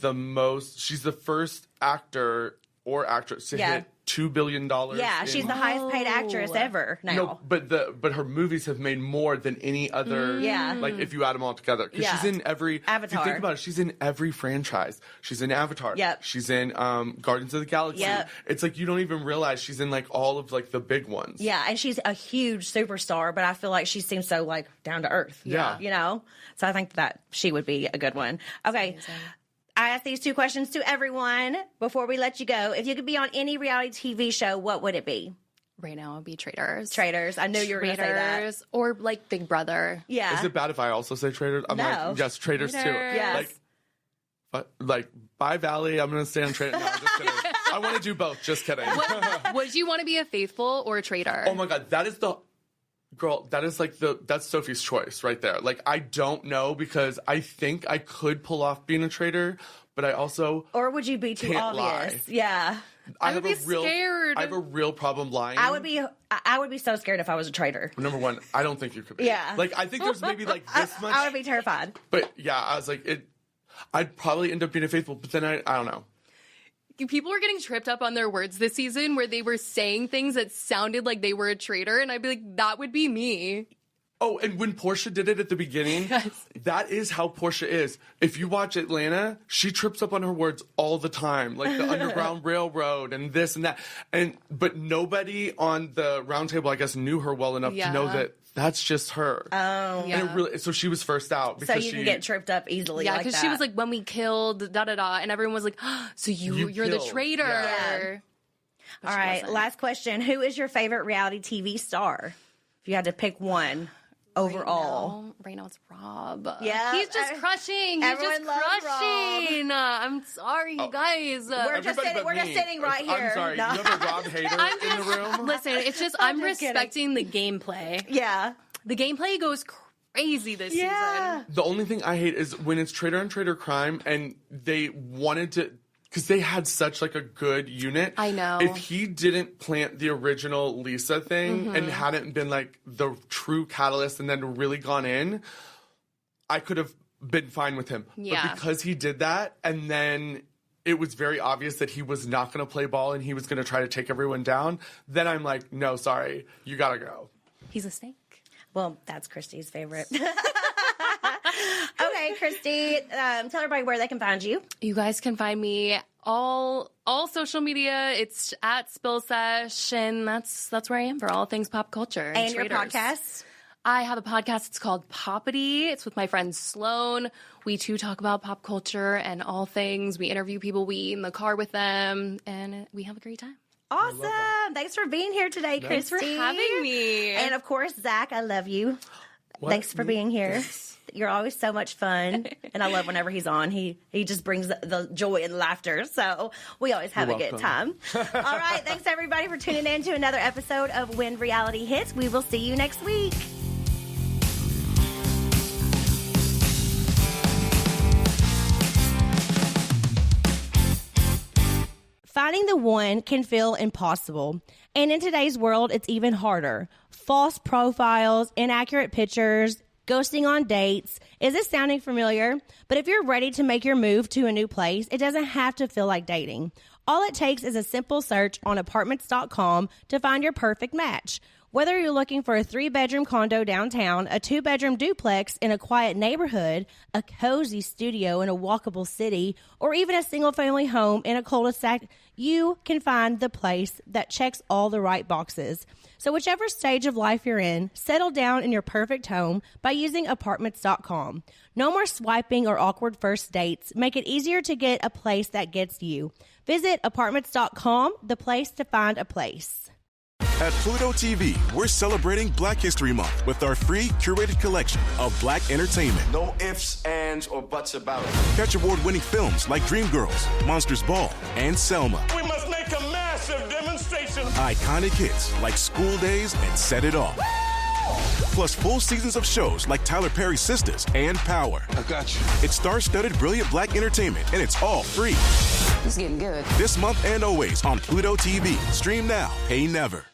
she's the first actor or actress to Yeah. hit $2 billion. Yeah, she's the highest paid actress ever now. No, but her movies have made more than any other. Yeah. Like if you add them all together, because Yeah. she's in every. If you Avatar. think about it, she's in every franchise. She's in Avatar. Yep. She's in Guardians of the Galaxy. Yep. It's like you don't even realize she's in like all of like the big ones. Yeah, and she's a huge superstar, but I feel like she seems so like down to earth. Yeah. You know? So I think that she would be a good one. Okay. I asked these two questions to everyone before we let you go. If you could be on any reality TV show, what would it be? Right now, it would be Traitors. Traitors. I knew you were going to say that. Traitors, or like Big Brother. Yeah. Is it bad if I also say Traitors? I'm No. like, yes, Traitors too. Yes. Like, bye Valley, I'm going to stay on Traitors. No, just kidding. I want to do both. Just kidding. Would you want to be a faithful or a traitor? Oh my God, that is the... Girl, that is like that's Sophie's choice right there. Like, I don't know because I think I could pull off being a traitor, but I also Or would you be too can't obvious? lie. Yeah. I would be scared. I have a real problem lying. I would be so scared if I was a traitor. Number one, I don't think you could be. Yeah. Like, I think there's maybe like this much. I would be terrified. But yeah, I was like, I'd probably end up being a faithful, but then I don't know. People were getting tripped up on their words this season where they were saying things that sounded like they were a traitor, and I'd be like, that would be me. Oh, and when Portia did it at the beginning, that is how Portia is. If you watch Atlanta, she trips up on her words all the time, like the Underground Railroad and this and that. But nobody on the round table, I guess, knew her well enough to know that that's just her. Oh. Yeah. And it really, so she was first out. So you can get tripped up easily. Yeah, like because she was like, when we killed, da-da-da, and everyone was like, oh, so you're the killed. traitor. Yeah. All right, wasn't. last question. Who is your favorite reality TV star? If you had to pick one overall. Right now it's Rob. Yeah. He's just crushing. He's Everyone just loves crushing. I'm sorry, you guys. We're just sitting right here. I'm sorry. No. You have a Rob hater in the room? Listen, it's just I'm just kidding. respecting the gameplay. Yeah. The gameplay goes crazy this season. The only thing I hate is when it's traitor on traitor crime and they wanted to, because they had such like a good unit. I know. If he didn't plant the original Lisa thing and hadn't been like the true catalyst and then really gone in, I could have been fine with him. Yeah. But because he did that and then it was very obvious that he was not going to play ball and he was going to try to take everyone down, then I'm like, no, sorry, you got to go. He's a snake. Well, that's Kristi's favorite. Okay, Kristi, tell everybody where they can find you. You guys can find me all social media. It's at Sesh, and that's where I am for all things pop culture. And your Traitors. podcast? I have a podcast. It's called Poppity. It's with my friend Sloan. We too talk about pop culture and all things. We interview people. We eat in the car with them, and we have a great time. Awesome. Thanks for being here today, Kristi. Thanks for having me. And of course, Zack, I love you. What? Thanks for being here. You're always so much fun. And I love whenever he's on. He just brings the joy and laughter. So we always have a good time. All right. Thanks, everybody, for tuning in to another episode of When Reality Hits. We will see you next week. Finding the one can feel impossible. And in today's world, it's even harder. False profiles, inaccurate pictures, ghosting on dates. Is this sounding familiar? But if you're ready to make your move to a new place, it doesn't have to feel like dating. All it takes is a simple search on apartments.com to find your perfect match. Whether you're looking for a 3-bedroom condo downtown, a 2-bedroom duplex in a quiet neighborhood, a cozy studio in a walkable city, or even a single-family home in a cul-de-sac, you can find the place that checks all the right boxes. So whichever stage of life you're in, settle down in your perfect home by using apartments.com. No more swiping or awkward first dates. Make it easier to get a place that gets you. Visit apartments.com, the place to find a place. At Pluto TV, we're celebrating Black History Month with our free curated collection of Black entertainment. No ifs, ands, or buts about it. Catch award-winning films like Dreamgirls, Monsters Ball, and Selma. We must make a massive demonstration. Iconic hits like School Days and Set It Off. Plus full seasons of shows like Tyler Perry's Sisters and Power. I got you. It's star-studded brilliant Black entertainment, and it's all free. It's getting good. This month and always on Pluto TV. Stream now, pay never.